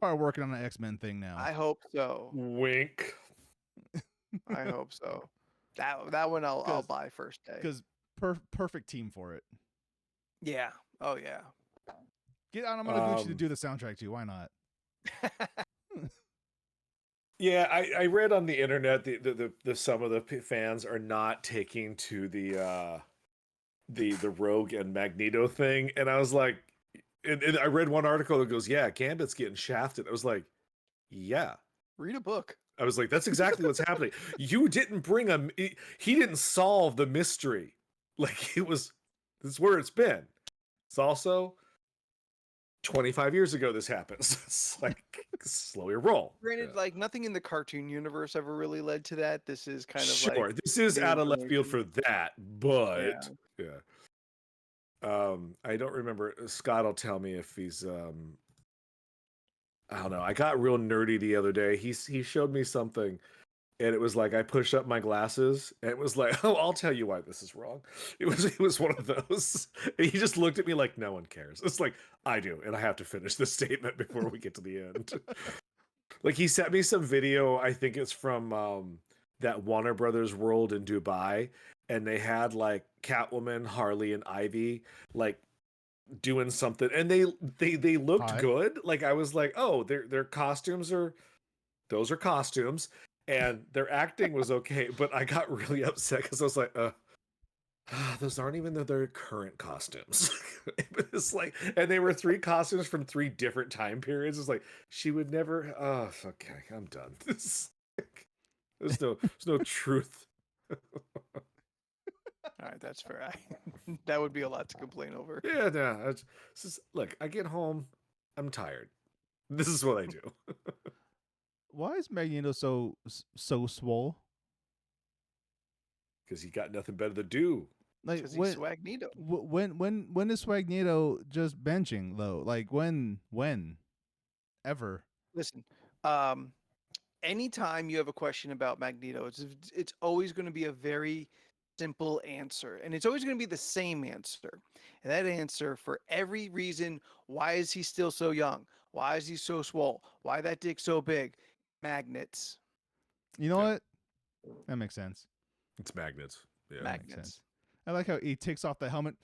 are working on an X-Men thing now.
I hope so.
Wink.
I hope so. That one I'll buy first day.
Because perfect team for it.
Yeah. Oh yeah.
Get Anamanaguchi to do the soundtrack too. Why not?
Yeah, I read on the internet the some of the fans are not taking to the Rogue and Magneto thing, and I was like, and I read one article that goes, yeah, Gambit's getting shafted. I was like, yeah.
Read a book.
I was like, that's exactly what's happening. You didn't bring he didn't solve the mystery. Like this is where it's been. It's also 25 years ago this happens. It's like slow your roll.
Granted, like nothing in the cartoon universe ever really led to that. This is kind of
sure.
like
This is
new
out of left field
information.
for that, but yeah. I don't remember. Scott will tell me if he's I don't know. I got real nerdy the other day. He showed me something, and it was like I pushed up my glasses, and it was like, oh, I'll tell you why this is wrong. It was one of those. And he just looked at me like no one cares. It's like I do, and I have to finish this statement before we get to the end. Like he sent me some video. I think it's from that Warner Brothers World in Dubai, and they had like Catwoman, Harley, and Ivy like doing something, and they looked
Hot.
good. Like I was like, oh, their costumes are costumes, and their acting was okay. But I got really upset because I was like, those aren't even their current costumes. It's like, and they were 3 costumes from 3 different time periods. It's like she would never. Oh, okay, I'm done. There's no truth.
All right, that's fair. That would be a lot to complain over.
Yeah, no. Look, I get home, I'm tired. This is what I do.
Why is Magneto so swole?
Because he got nothing better to do.
Like
Because he's Swagnito.
when is Magneto just benching though? Like when ever?
Listen, anytime you have a question about Magneto, it's always going to be a very simple answer, and it's always going to be the same answer. And that answer for every reason: why is he still so young? Why is he so swole? Why that dick so big? Magnets.
You know
Yeah.
what? That makes sense.
It's magnets. Yeah.
That makes
Magnets.
sense. I like how he takes off the helmet.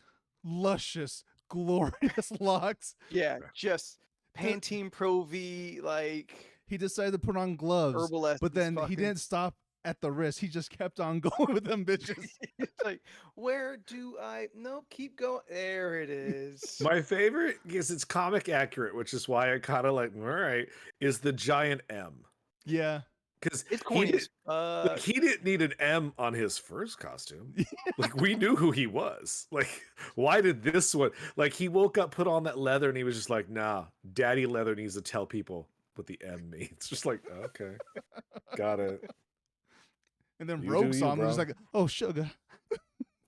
Luscious, glorious locks.
Yeah, just Pantene Pro V, like
He decided to put on gloves,
herbal essence.
but then he
fucking-
didn't stop at the wrist. He just kept on going with them bitches.
It's like, where do I? No, keep going. There it is.
My favorite, because it's comic accurate, which is why I kind of like, all right, is the giant M.
Yeah.
Because
It's corny as fuck.
he didn't need an M on his first costume. Like we knew who he was. Like, why did this one? Like he woke up, put on that leather, and he was just like, nah, daddy leather needs to tell people what the M means. Just like, okay, got it.
And then
You
Rogue
do
saw
you,
him and was
bro.
like, oh, sugar.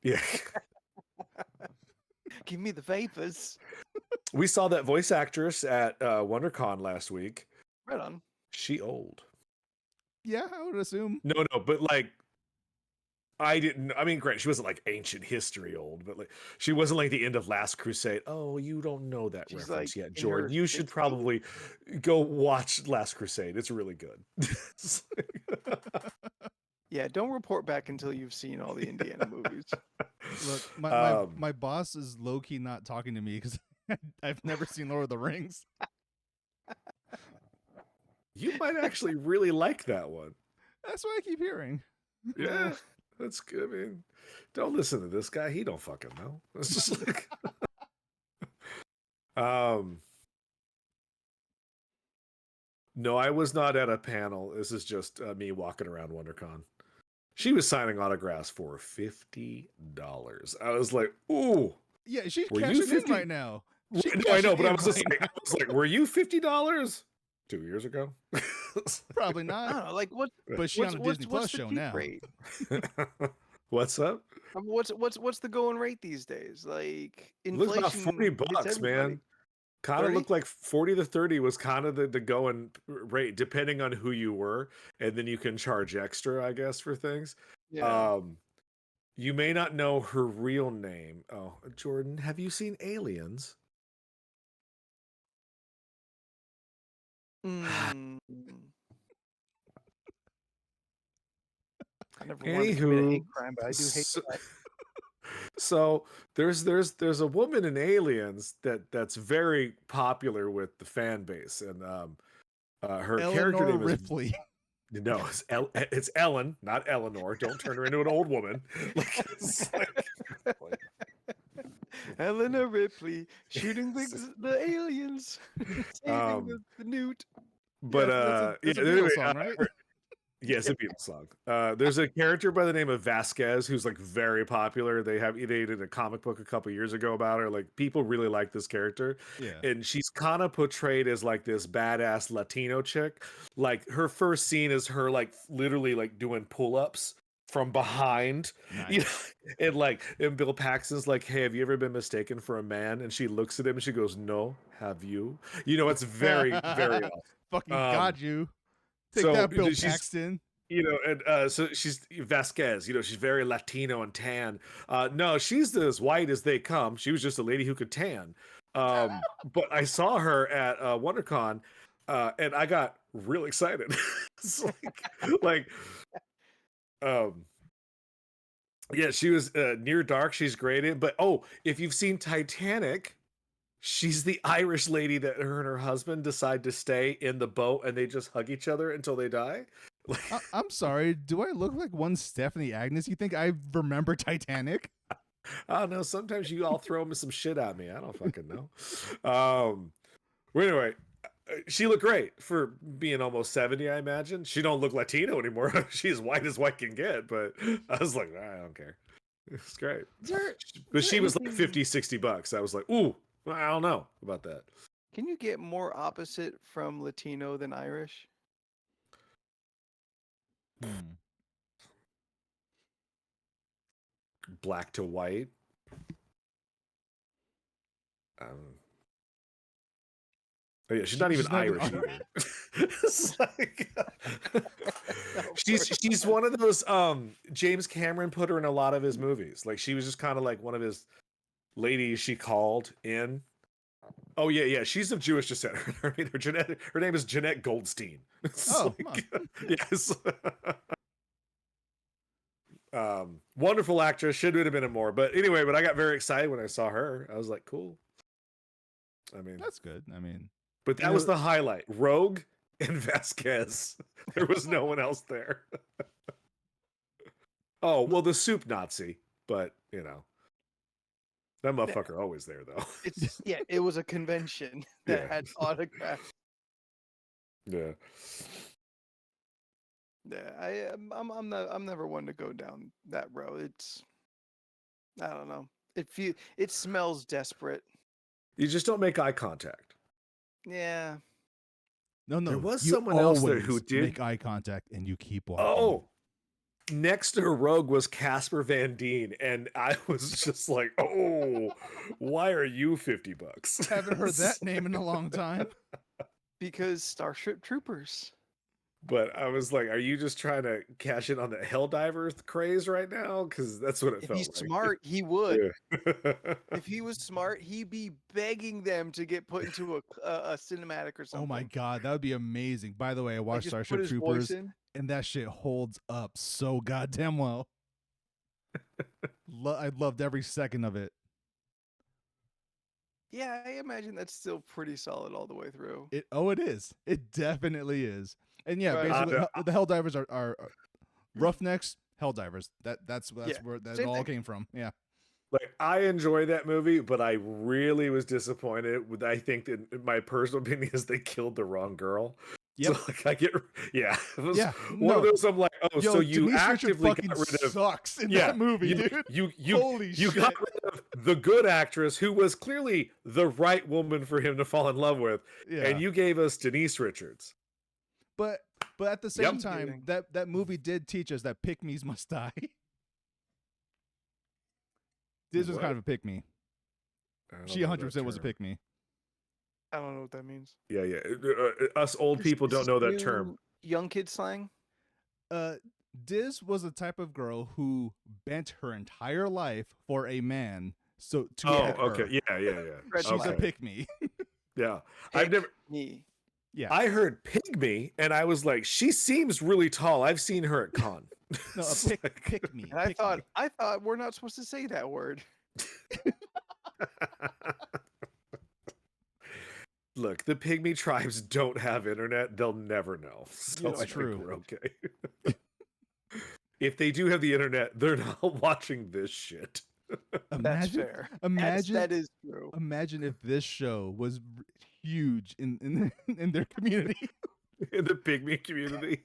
Yeah.
Give me the vapors.
We saw that voice actress at WonderCon last week.
Right on.
She old.
Yeah, I would assume.
No, but like, I mean, great, she wasn't like ancient history old, but like, she wasn't like the end of Last Crusade. Oh, you don't know that
She's,
reference
like,
yet,
in
Jordan.
her
You should
60s.
probably go watch Last Crusade. It's really good.
Yeah, don't report back until you've seen all the Indiana movies.
Look, my boss is low key not talking to me because I've never seen Lord of the Rings.
You might actually really like that one.
That's what I keep hearing.
Yeah, that's good. I mean, don't listen to this guy. He don't fucking know. It's just like, no, I was not at a panel. This is just me walking around WonderCon. She was signing autographs for $50. I was like, ooh.
Yeah, she's
Were you
cashing in
50?
right now.
No, I know, but I was just like, were you $50 2 years ago?
Probably
I
not.
don't know, like what?
But she's on a Disney Plus
the
show
peak
now.
rate?
What's up?
I mean, what's the going rate these days? Like
Looks about
inflation
$40,
hits
man.
everybody.
Kind of
30?
looked like 40 to 30 was kind of the going rate, depending on who you were, and then you can charge extra, I guess, for things.
Yeah.
You may not know her real name. Oh, Jordan, have you seen Aliens?
Mm. I never wanted to commit a
Anywho,
hate crime, but I do hate that.
so there's a woman in Aliens that's very popular with the fan base, and her character
Eleanor
name
Ripley.
is no, it's Ellen, not Eleanor. Don't turn her into an old woman.
Eleanor Ripley shooting the aliens, saving the newt.
But
that's a Beatles
anyway,
song, right?
yes, a Beatles song. There's a character by the name of Vasquez who's like very popular. They did a comic book a couple years ago about her. Like people really like this character.
Yeah.
And she's kind of portrayed as like this badass Latino chick. Like her first scene is her like literally like doing pull-ups from behind.
Nice.
You know, and Bill Paxton's like, hey, have you ever been mistaken for a man? And she looks at him and she goes, no, have you? You know, it's very, very awesome.
Fucking got you. Take
So
that, Bill
she's-
Paxton.
You know, and so she's Vasquez, you know, she's very Latino and tan. No, she's as white as they come. She was just a lady who could tan. But I saw her at WonderCon, and I got real excited. It's yeah, she was near dark. She's great in, but if you've seen Titanic, she's the Irish lady that her and her husband decide to stay in the boat and they just hug each other until they die.
I'm sorry. Do I look like one Stephanie Agnes? You think I remember Titanic?
I don't know. Sometimes you all throw some shit at me. I don't fucking know. Well, anyway, she looked great for being almost 70, I imagine. She don't look Latino anymore. She's white as white can get, but I was like, I don't care. It's great. But she was like $50-$60. I was like, ooh, I don't know about that.
Can you get more opposite from Latino than Irish?
Black to white. Oh yeah, she's not even Irish either. It's like, she's one of those. James Cameron put her in a lot of his movies. Like she was just kind of like one of his ladies she called in. Oh yeah. She's of Jewish descent. Her name is Jeanette Goldstein. Yes. Wonderful actress. Should have been in more. But anyway, I got very excited when I saw her. I was like, cool. I mean,
that's good. I mean,
but that was the highlight. Rogue and Vasquez. There was no one else there. Oh, well, the soup Nazi, but you know. That motherfucker always there though.
It was a convention that had autographs.
Yeah.
Yeah, I'm never one to go down that road. I don't know. It smells desperate.
You just don't make eye contact.
Yeah.
No.
There was
you
someone else there who
always
did
make eye contact and you keep walking.
Oh. Next to Rogue was Casper Van Dien, and I was just like, "Oh, why are you $50?"
Haven't heard that name in a long time.
Because Starship Troopers.
But I was like, "Are you just trying to cash in on the Helldiver craze right now?" Because that's what it felt like.
If he's smart, he would.
Yeah.
If he was smart, he'd be begging them to get put into a cinematic or something.
Oh my god, that would be amazing. By the way, I watched
Like,
Starship Troopers, and that shit holds up so goddamn well. I loved every second of it.
Yeah, I imagine that's still pretty solid all the way through.
It is. It definitely is. And yeah,
Right.
basically the Helldivers are Roughnecks, Helldivers. That's
Yeah,
where that
same
all
thing.
came from. Yeah.
Like, I enjoy that movie, but I really was disappointed with, I think that my personal opinion is they killed the wrong girl.
Yep.
So like it was
Yeah,
one of
no.
those. I'm like, oh,
Yo,
so you
Denise Richard
actively
fucking
got rid of
sucks in that movie, dude.
you
Holy
you
shit.
got rid of the good actress who was clearly the right woman for him to fall in love with,
Yeah.
and you gave us Denise Richards.
But at the same
Yep.
time, that movie did teach us that pick-me's must die. This was
What?
kind of a pick-me.
I don't
She
know
100%
that
was a
term.
pick-me.
I don't know what that means.
Yeah. Us old people
This
don't
is
know that
new
term.
Young kid slang.
Diz was the type of girl who bent her entire life for a man. So to pick her.
Okay. Yeah.
Red
She's
flag.
a pick-me.
Yeah. I've never.
Me.
Yeah.
I heard pygmy, and I was like, she seems really tall. I've seen her at con.
No, a pick-me.
And I thought we're not supposed to say that word.
Look, the pygmy tribes don't have internet. They'll never know. So
It's
I think
true.
we're okay. If they do have the internet, they're not watching this shit.
That's fair.
Imagine
that is true.
Imagine if this show was huge in their community.
In the pygmy community.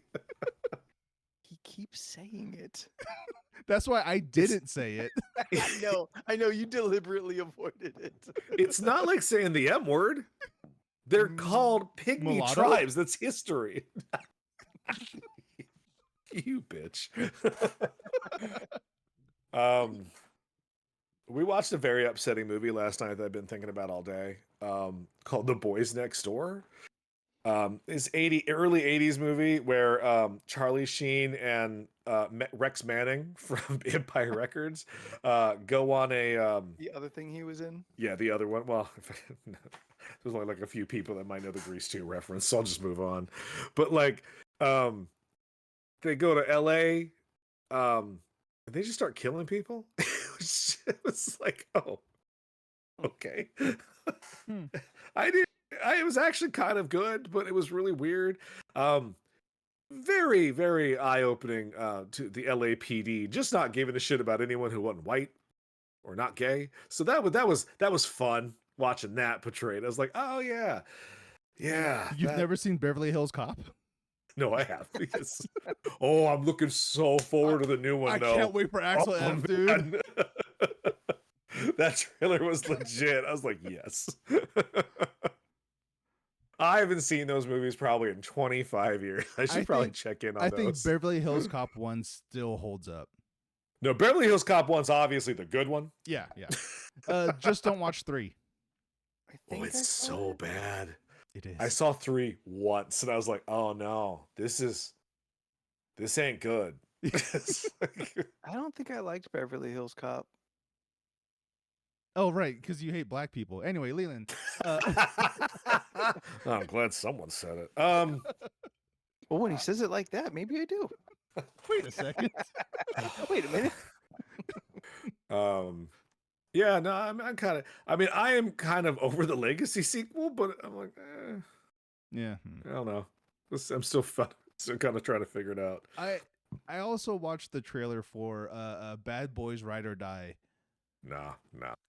He keeps saying it.
That's why I didn't say it.
I know you deliberately avoided it.
It's not like saying the M word. They're called pygmy
Mulatto?
tribes. That's history. You bitch. We watched a very upsetting movie last night that I've been thinking about all day, called The Boys Next Door. It's early 80s movie where Charlie Sheen and Rex Manning from Empire Records go on a
The other thing he was in.
yeah, the other one. Well, there's only like a few people that might know the Grease 2 reference, so I'll just move on. But like they go to LA, and they just start killing people. It was like, oh, okay. It was actually kind of good, but it was really weird. Very, very eye-opening to the LAPD, just not giving a shit about anyone who wasn't white or not gay. So that was fun watching that portrayed. I was like, oh yeah.
You've never seen Beverly Hills Cop?
No, I have. Because, I'm looking so forward to the new one.
I
though.
can't wait for Axel F, dude.
Man. That trailer was legit. I was like, yes. I haven't seen those movies probably in 25 years. I should probably check in on those.
I think Beverly Hills Cop 1 still holds up.
No, Beverly Hills Cop 1's obviously the good one.
Yeah. Just don't watch 3.
I think
It's so bad.
It is.
I saw 3 once and I was like, oh no, this ain't good.
I don't think I liked Beverly Hills Cop.
Oh, right, because you hate black people. Anyway, Leland.
I'm glad someone said it.
Well, when he says it like that, maybe I do.
Wait a second.
Wait a minute.
Yeah, no, I am kind of over the Legacy sequel, but I'm like,
Yeah.
I don't know. I'm still kind of trying to figure it out.
I also watched the trailer for Bad Boys Ride or Die.
Nah.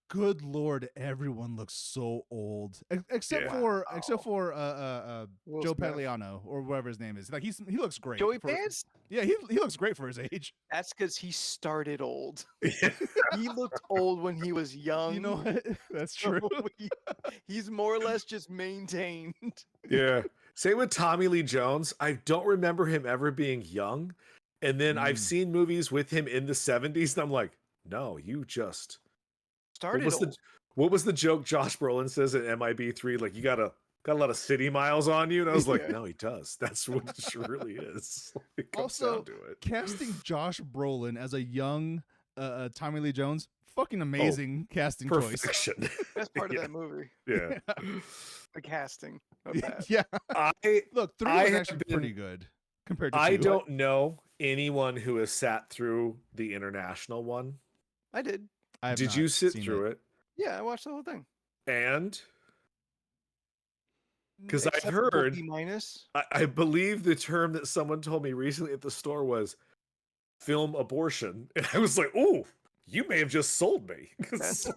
Good Lord, everyone looks so old, except for
Will
Joe
Smith.
Pantoliano or whatever his name is. Like he looks great.
Joey Pants?
Yeah, he looks great for his age.
That's because he started old. He looked old when he was young.
You know what? That's
so
true.
He's more or less just maintained.
Yeah. Same with Tommy Lee Jones. I don't remember him ever being young. And then I've seen movies with him in the 70s, and I'm like, no, you just
Started old.
What was the joke Josh Brolin says in MIB3? Like, you got a lot of city miles on you? And I was like, no, he does. That's what it really is. It comes
Also,
down to it.
casting Josh Brolin as a young Tommy Lee Jones, fucking amazing casting choice.
Perfection.
Best part of that movie.
Yeah.
The casting of that.
Yeah. Look, 3 was
have
actually pretty good compared to 2.
I don't know anyone who has sat through the international one.
I did.
I have
Did
not
you sit
seen
through it?
Yeah, I watched the whole thing.
And because I've
Acceptable
heard,
B minus.
I believe the term that someone told me recently at the store was film abortion. And I was like, oh, you may have just sold me.
That's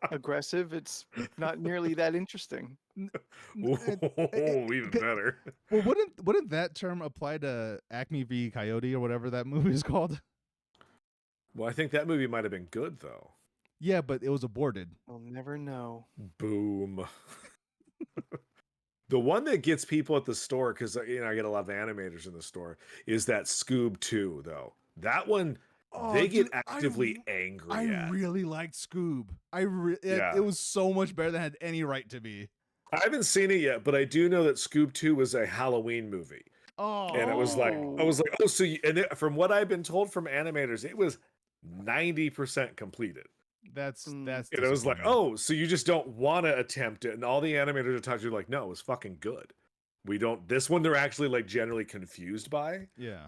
aggressive. It's not nearly that interesting.
Even better.
Well, wouldn't that term apply to Acme v. Coyote or whatever that movie is called?
Well, I think that movie might have been good, though.
Yeah, but it was aborted.
We'll never know.
Boom. The one that gets people at the store, because I get a lot of animators in the store, is that Scoob 2, though. That one, they get actively angry
I
at.
really liked Scoob. It was so much better than it had any right to be.
I haven't seen it yet, but I do know that Scoob 2 was a Halloween movie.
Oh,
And it was like, I was like, oh, so from what I've been told from animators, it was 90% completed.
That's
And it was like, oh, so you just don't want to attempt it. And all the animators are talking to you like, no, it was fucking good. We don't, this one they're actually like generally confused by.
Yeah.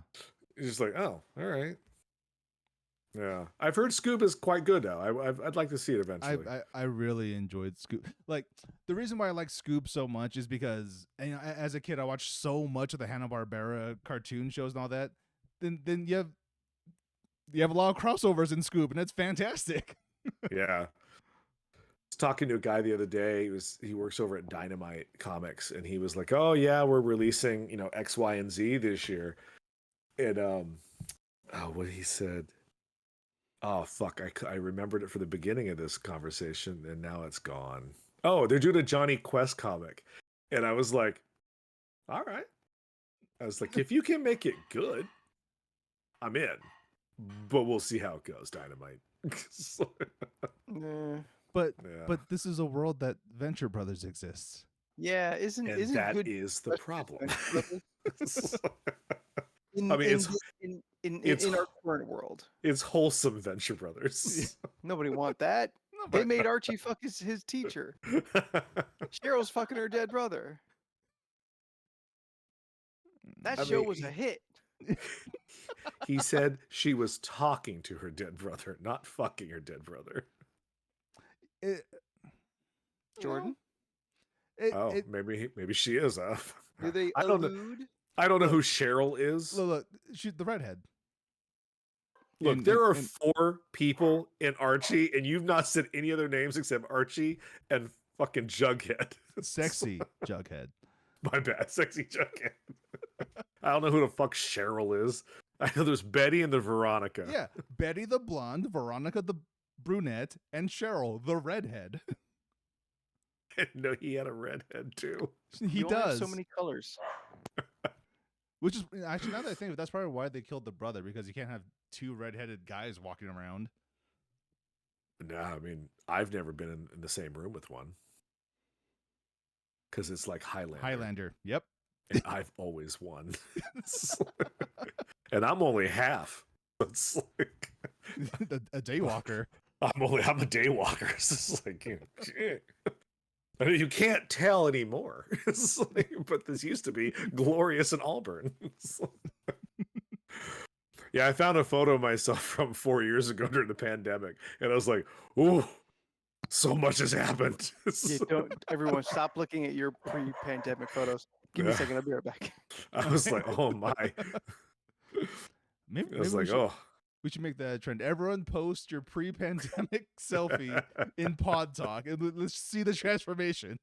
It's just like, oh, all right. Yeah. I've heard Scoob is quite good now. I'd like to see it eventually.
I really enjoyed Scoob. Like, the reason why I like Scoob so much is because, as a kid, I watched so much of the Hanna-Barbera cartoon shows and all that. Then you have a lot of crossovers in Scoob, and it's fantastic.
Yeah. I was talking to a guy the other day. He works over at Dynamite Comics, and he was like, "Oh yeah, we're releasing X, Y, and Z this year." And what he said. Oh fuck! I remembered it for the beginning of this conversation, and now it's gone. Oh, they're doing a Johnny Quest comic, and I was like, "All right." I was like, "If you can make it good, I'm in." But we'll see how it goes, Dynamite.
But this is a world that Venture Brothers exists.
Yeah, isn't
that
good
is the problem.
in our current world.
It's wholesome Venture Brothers.
Nobody want that. They made Archie fuck his teacher. Cheryl's fucking her dead brother. That show was a hit.
He said she was talking to her dead brother, not fucking her dead brother.
Jordan?
Maybe she is.
Do they
I don't know. I don't know who Cheryl is.
Look, she's the redhead.
Look, there are 4 people in Archie, and you've not said any other names except Archie and fucking Jughead.
Sexy Jughead.
My bad, sexy Jughead. I don't know who the fuck Cheryl is. I know there's Betty and the Veronica.
Yeah, Betty the blonde, Veronica the brunette, and Cheryl the redhead.
I didn't know he had a redhead too.
He does.
So many colors.
Which is actually, now that I think of it, that's probably why they killed the brother, because you can't have 2 redheaded guys walking around.
No, I mean, I've never been in the same room with one. Because it's like Highlander.
Yep.
And I've always won. And I'm only half. It's like
a daywalker.
I'm a daywalker. It's just like, I mean, you can't tell anymore. It's like, but this used to be glorious in Auburn. Yeah, I found a photo of myself from 4 years ago during the pandemic, and I was like, "Ooh, so much has happened."
Yeah, don't everyone stop looking at your pre-pandemic photos. Give me a second, I'll be right back.
I was like, "Oh my!"
Maybe
I was like,
we should make that a trend. Everyone post your pre-pandemic selfie in Pod Talk, and let's see the transformation.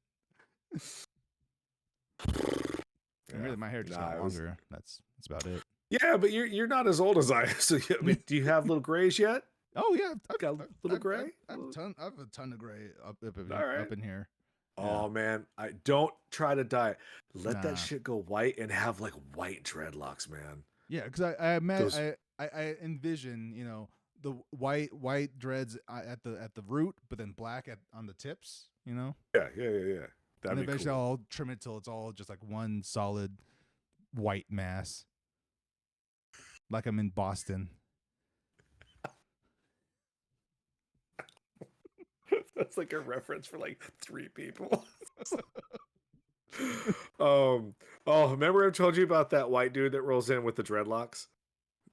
Really, my hair just got longer. That's about it.
Yeah, but you're not as old as I am. So I mean, do you have little grays yet?
Oh yeah,
I've got a little gray.
I have a ton of gray up in here.
Oh man, I don't try to dye it. Let that shit go white and have like white dreadlocks, man.
Yeah, because I envision the white dreads at the root, but then black on the tips.
Yeah.
And eventually I'll trim it till it's all just like one solid white mass, like I'm in Boston.
That's like a reference for like 3 people. Remember I told you about that white dude that rolls in with the dreadlocks?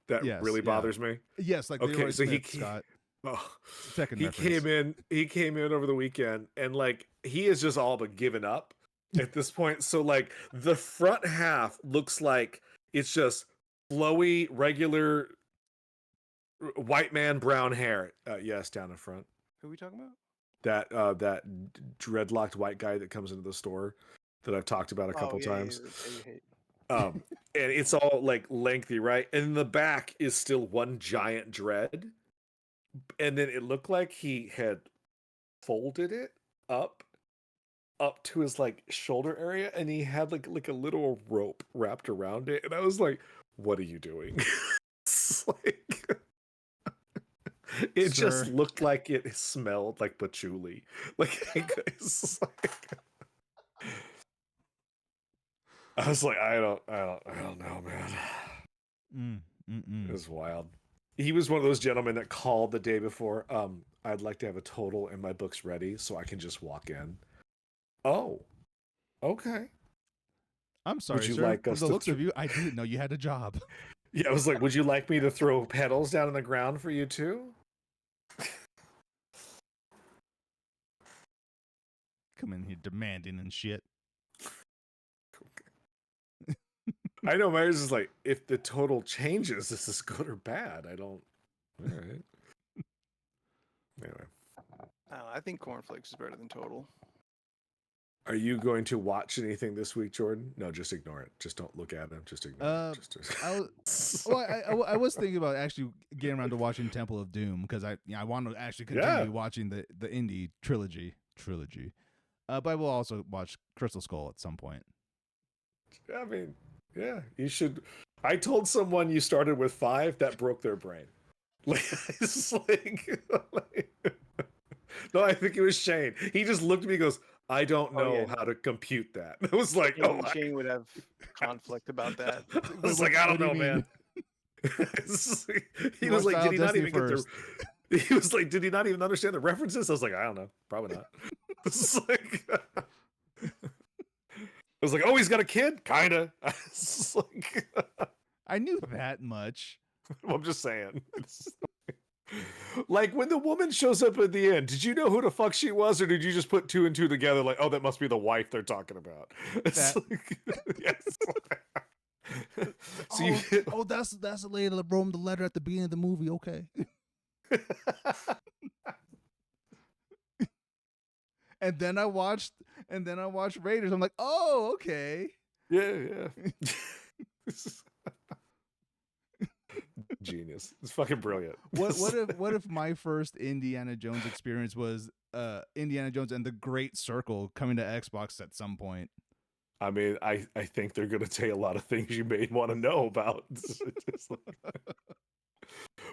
That really bothers me.
Yes, like
okay, so
Smith, Scott.
Oh,
Second
he
reference.
came in over the weekend, and like he is just all but given up at this point. So like the front half looks like it's just flowy, regular white man brown hair. Yes, down in front.
Who are we talking about?
That dreadlocked white guy that comes into the store that I've talked about a couple times.
Yeah, you hate.
And it's all like lengthy, right? And in the back is still one giant dread. And then it looked like he had folded it up to his like shoulder area, and he had like a little rope wrapped around it. And I was like, what are you doing? It's like it just
Sir.
looked like it smelled like patchouli. Like, it's like I was like, I don't know, man. It was wild. He was one of those gentlemen that called the day before. I'd like to have a total and my book's ready so I can just walk in. Oh, okay.
I'm sorry,
you
sir.
like
From
us
the
to
looks of you, I didn't know you had a job.
Yeah, I was like, would you like me to throw petals down on the ground for you too?
Come in here demanding and shit.
I know Myers is like, if the total changes, is this good or bad? I don't. All right. Anyway,
I think cornflakes is better than total.
are you going to watch anything this week, Jordan? No, just ignore it. Just don't look at him. Just ignore it.
I was thinking about actually getting around to watching Temple of Doom because I want to actually continue watching the indie trilogy. But I will also watch Crystal Skull at some point.
I mean, yeah, you should. I told someone you started with 5, that broke their brain. Like, it's like, no, I think it was Shane. He just looked at me and goes, I don't know how to compute that. I was like,
Shane would have conflict about that.
I was like, I don't know, man. He was like, did he not even get the? He was like, did he not even understand the references? I was like, I don't know, probably not. It's like, I was like, oh, he's got a kid, kinda. Like,
I knew that much.
I'm just saying. Like when the woman shows up at the end, did you know who the fuck she was, or did you just put 2 and 2 together? Like, oh, that must be the wife they're talking about. It's like, yes. So
that's the lady that wrote the letter at the beginning of the movie. Okay. And then I watched Raiders. I'm like, oh, okay.
Yeah. Genius. It's fucking brilliant.
What if my first Indiana Jones experience was Indiana Jones and the Great Circle coming to Xbox at some point?
I mean, I think they're gonna say a lot of things you may want to know about.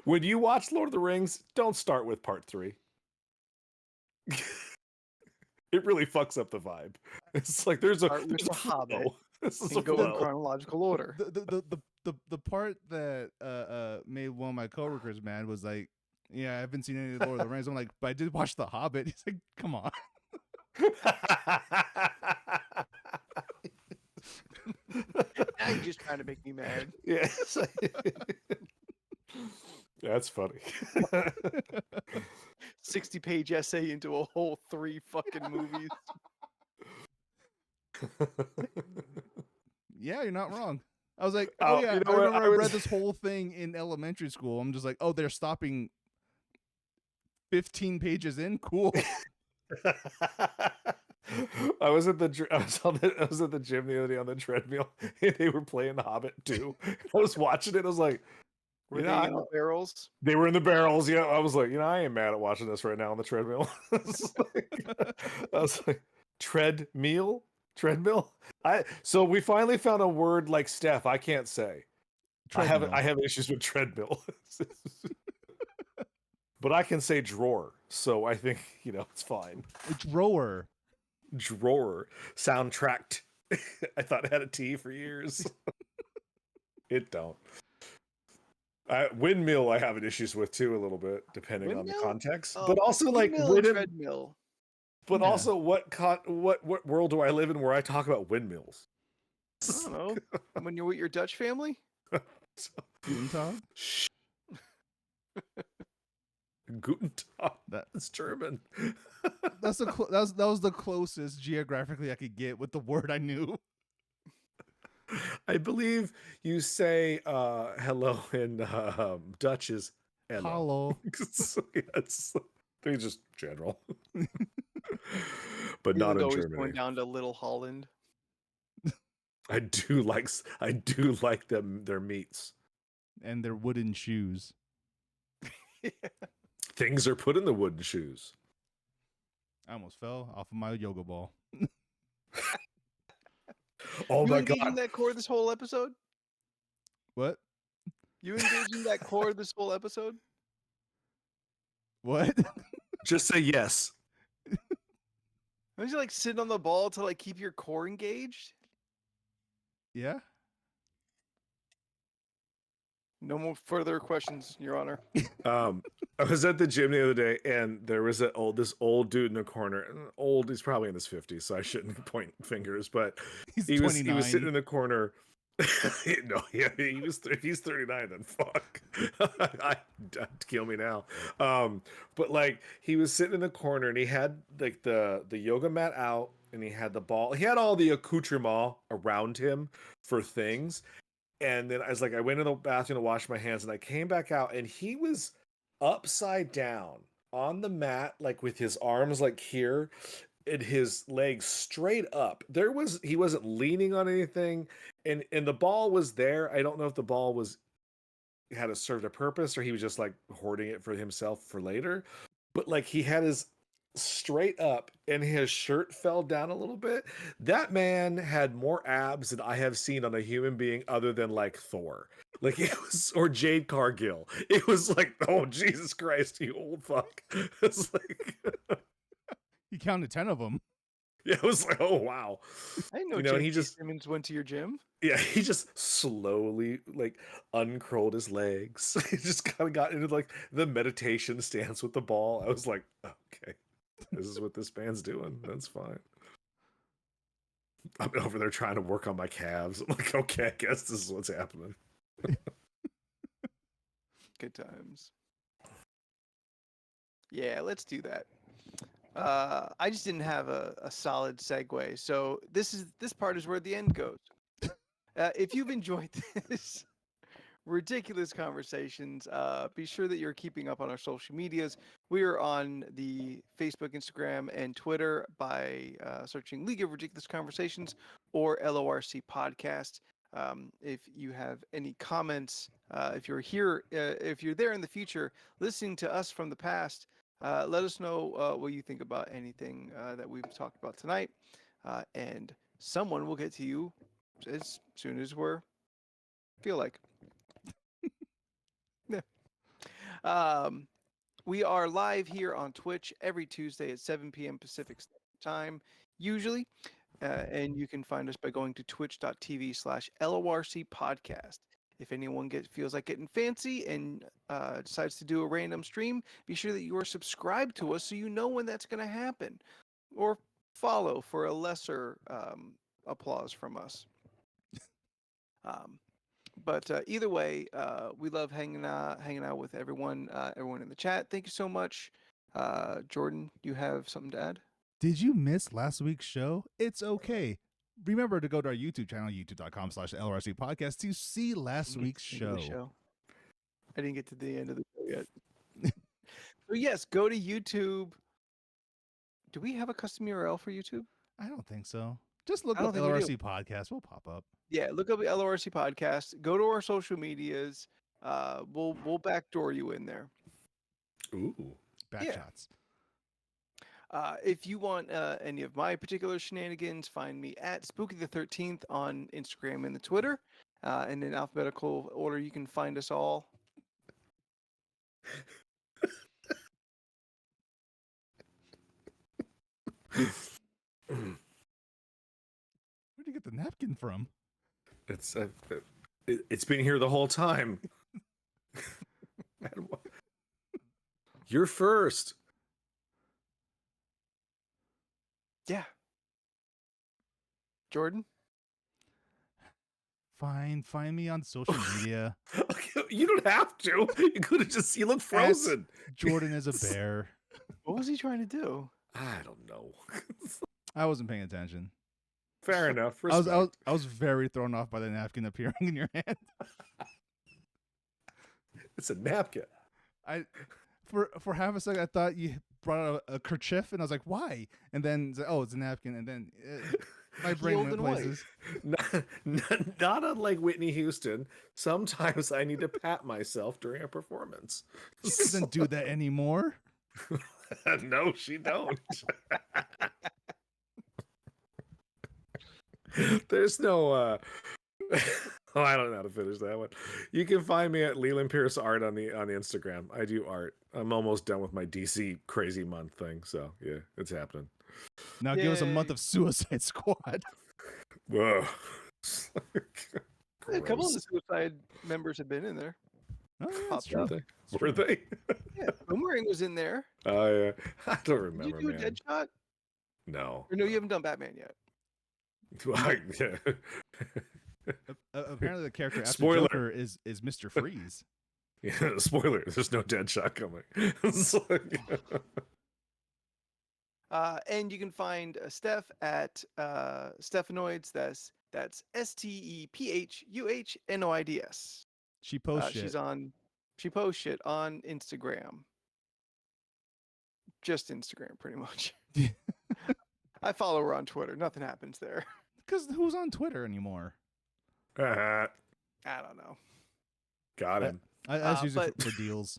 When you watch Lord of the Rings, don't start with part 3. It really fucks up the vibe. It's like there's a
Hobbit.
This is
and go in chronological order.
The part that made one of my coworkers mad was like, yeah, I haven't seen any of Lord of the Rings. I'm like, but I did watch The Hobbit. He's like, come on.
Now you're just trying to make me mad.
Yes. That's funny.
60-page essay into a whole 3 fucking movies.
Yeah, you're not wrong. I was like, oh yeah, I remember I read this whole thing in elementary school. I'm just like, oh, they're stopping 15 pages in. Cool.
I was at the gym the other day on the treadmill, and they were playing The Hobbit 2. I was watching it. I was like,
were they in the barrels?
They were in the barrels. Yeah, I was like, I ain't mad at watching this right now on the treadmill. I was like, treadmill. So we finally found a word like Steph I can't say.
Treadmill.
I have issues with treadmill. But I can say drawer, so I think it's fine.
Drawer.
Soundtracked. I thought it had a T for years. It don't. Windmill I have issues with too a little bit, depending on the context. But also like
treadmill.
But also, what world do I live in where I talk about windmills?
I don't know. When you're with your Dutch family?
Guten Tag.
That-
That's German.
That was the closest geographically I could get with the word I knew.
I believe you say hello in Dutch is hello.
Hollow.
So, yes, they're just general, but not
Leland's
in
always
Germany.
going down to Little Holland.
I do like them their meats.
And their wooden shoes.
Things are put in the wooden shoes.
I almost fell off of my yoga ball.
Oh
You
my
engaged in
god!
that core this whole episode?
What?
You engaged in that core this whole episode?
What?
Just say yes.
Don't you like sit on the ball to like keep your core engaged?
Yeah.
No more further questions, Your Honor.
I was at the gym the other day, and there was this old dude in the corner. Old, he's probably in his 50s, so I shouldn't point fingers. But
He's
he was
29.
sitting in the corner. No, yeah, if he's 39, then fuck, kill me now. But like he was sitting in the corner, and he had like the yoga mat out, and he had the ball. He had all the accoutrement around him for things. And then I went in the bathroom to wash my hands, and I came back out, and he was upside down on the mat, like with his arms like here and his legs straight up. He wasn't leaning on anything, and the ball was there. I don't know if the ball had served a purpose or he was just like hoarding it for himself for later. But like he had his straight up and his shirt fell down a little bit. That man had more abs than I have seen on a human being other than like Thor. Like it was, or Jade Cargill. It was like, oh Jesus Christ, you old fuck. It's like
He counted 10 of them.
yeah, it was like, oh wow.
I didn't know
and he
J.K.
just
Simmons went to your gym.
yeah, he just slowly like uncurled his legs. He just kind of got into like the meditation stance with the ball. I was like, okay, this is what this man's doing. That's fine. I'm over there trying to work on my calves. I'm like, okay, I guess this is what's happening.
Good times. Yeah, let's do that. I just didn't have a solid segue, so this part is where the end goes. If you've enjoyed this ridiculous conversations, be sure that you're keeping up on our social medias. We are on the Facebook, Instagram, and Twitter by searching League of Ridiculous Conversations or LORC Podcast. If you have any comments, if you're there in the future listening to us from the past, let us know what you think about anything that we've talked about tonight, and someone will get to you as soon as we feel like. Yeah. We are live here on Twitch every Tuesday at 7 p.m. Pacific Standard Time, usually. And you can find us by going to twitch.tv/LORC podcast. If anyone feels like getting fancy and decides to do a random stream, be sure that you are subscribed to us so you know when that's going to happen. Or follow for a lesser applause from us. But either way, we love hanging out with everyone in the chat. Thank you so much. Jordan, do you have something to add?
Did you miss last week's show? It's okay. Remember to go to our YouTube channel, youtube.com/LRC podcast, to see last week's show.
I didn't get to the end of the show yet. So yes, go to YouTube. Do we have a custom URL for YouTube?
I don't think so. Just look
I don't
up
think we do.
LRC podcast. We'll pop up.
Yeah, look up the LORC podcast. Go to our social medias. We'll backdoor you in there.
Ooh.
Backshots.
If you want any of my particular shenanigans, find me at Spooky the 13th on Instagram and the Twitter. And in alphabetical order, you can find us all.
Where'd you get the napkin from?
It's been here the whole time. You're first.
Yeah. Jordan?
Fine. Find me on social media.
Okay, You don't have to. You could have just. You look frozen.
Jordan is a bear.
What was he trying to do?
I don't know.
I wasn't paying attention.
Fair enough.
I was very thrown off by the napkin appearing in your hand.
It's a napkin.
For half a second I thought you brought out a kerchief, and I was like, why? And then it's a napkin, and then my brain went places.
Not unlike Whitney Houston. Sometimes I need to pat myself during a performance.
She doesn't do that anymore.
No, she don't. There's no oh, I don't know how to finish that one. You can find me at Leland Pierce Art on the Instagram. I do art. I'm almost done with my DC crazy month thing, so yeah, it's happening.
Now give us a month of Suicide Squad.
Whoa.
A couple of the Suicide members have been in there.
Oh, yeah,
Popped
that's
up.
true.
Were they?
Yeah, Boomerang was in there.
Oh yeah. I don't
Did
remember,
you do a
man.
Deadshot?
No.
Or no, you haven't done Batman yet.
Yeah.
Apparently the character after
Spoiler.
Joker is Mr. Freeze.
Yeah, spoiler, there's no Deadshot coming. It's like-
And you can find Steph at Stephanoids. That's STEPHUHNOIDS.
She posts shit.
She posts shit on Instagram. Just Instagram, pretty much. I follow her on Twitter. Nothing happens there.
Because who's on Twitter anymore?
I don't know.
Got him.
I use it for deals.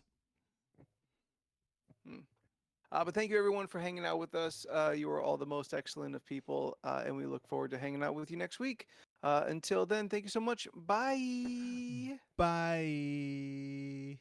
But thank you everyone for hanging out with us. You are all the most excellent of people, and we look forward to hanging out with you next week. Until then, thank you so much. Bye.
Bye.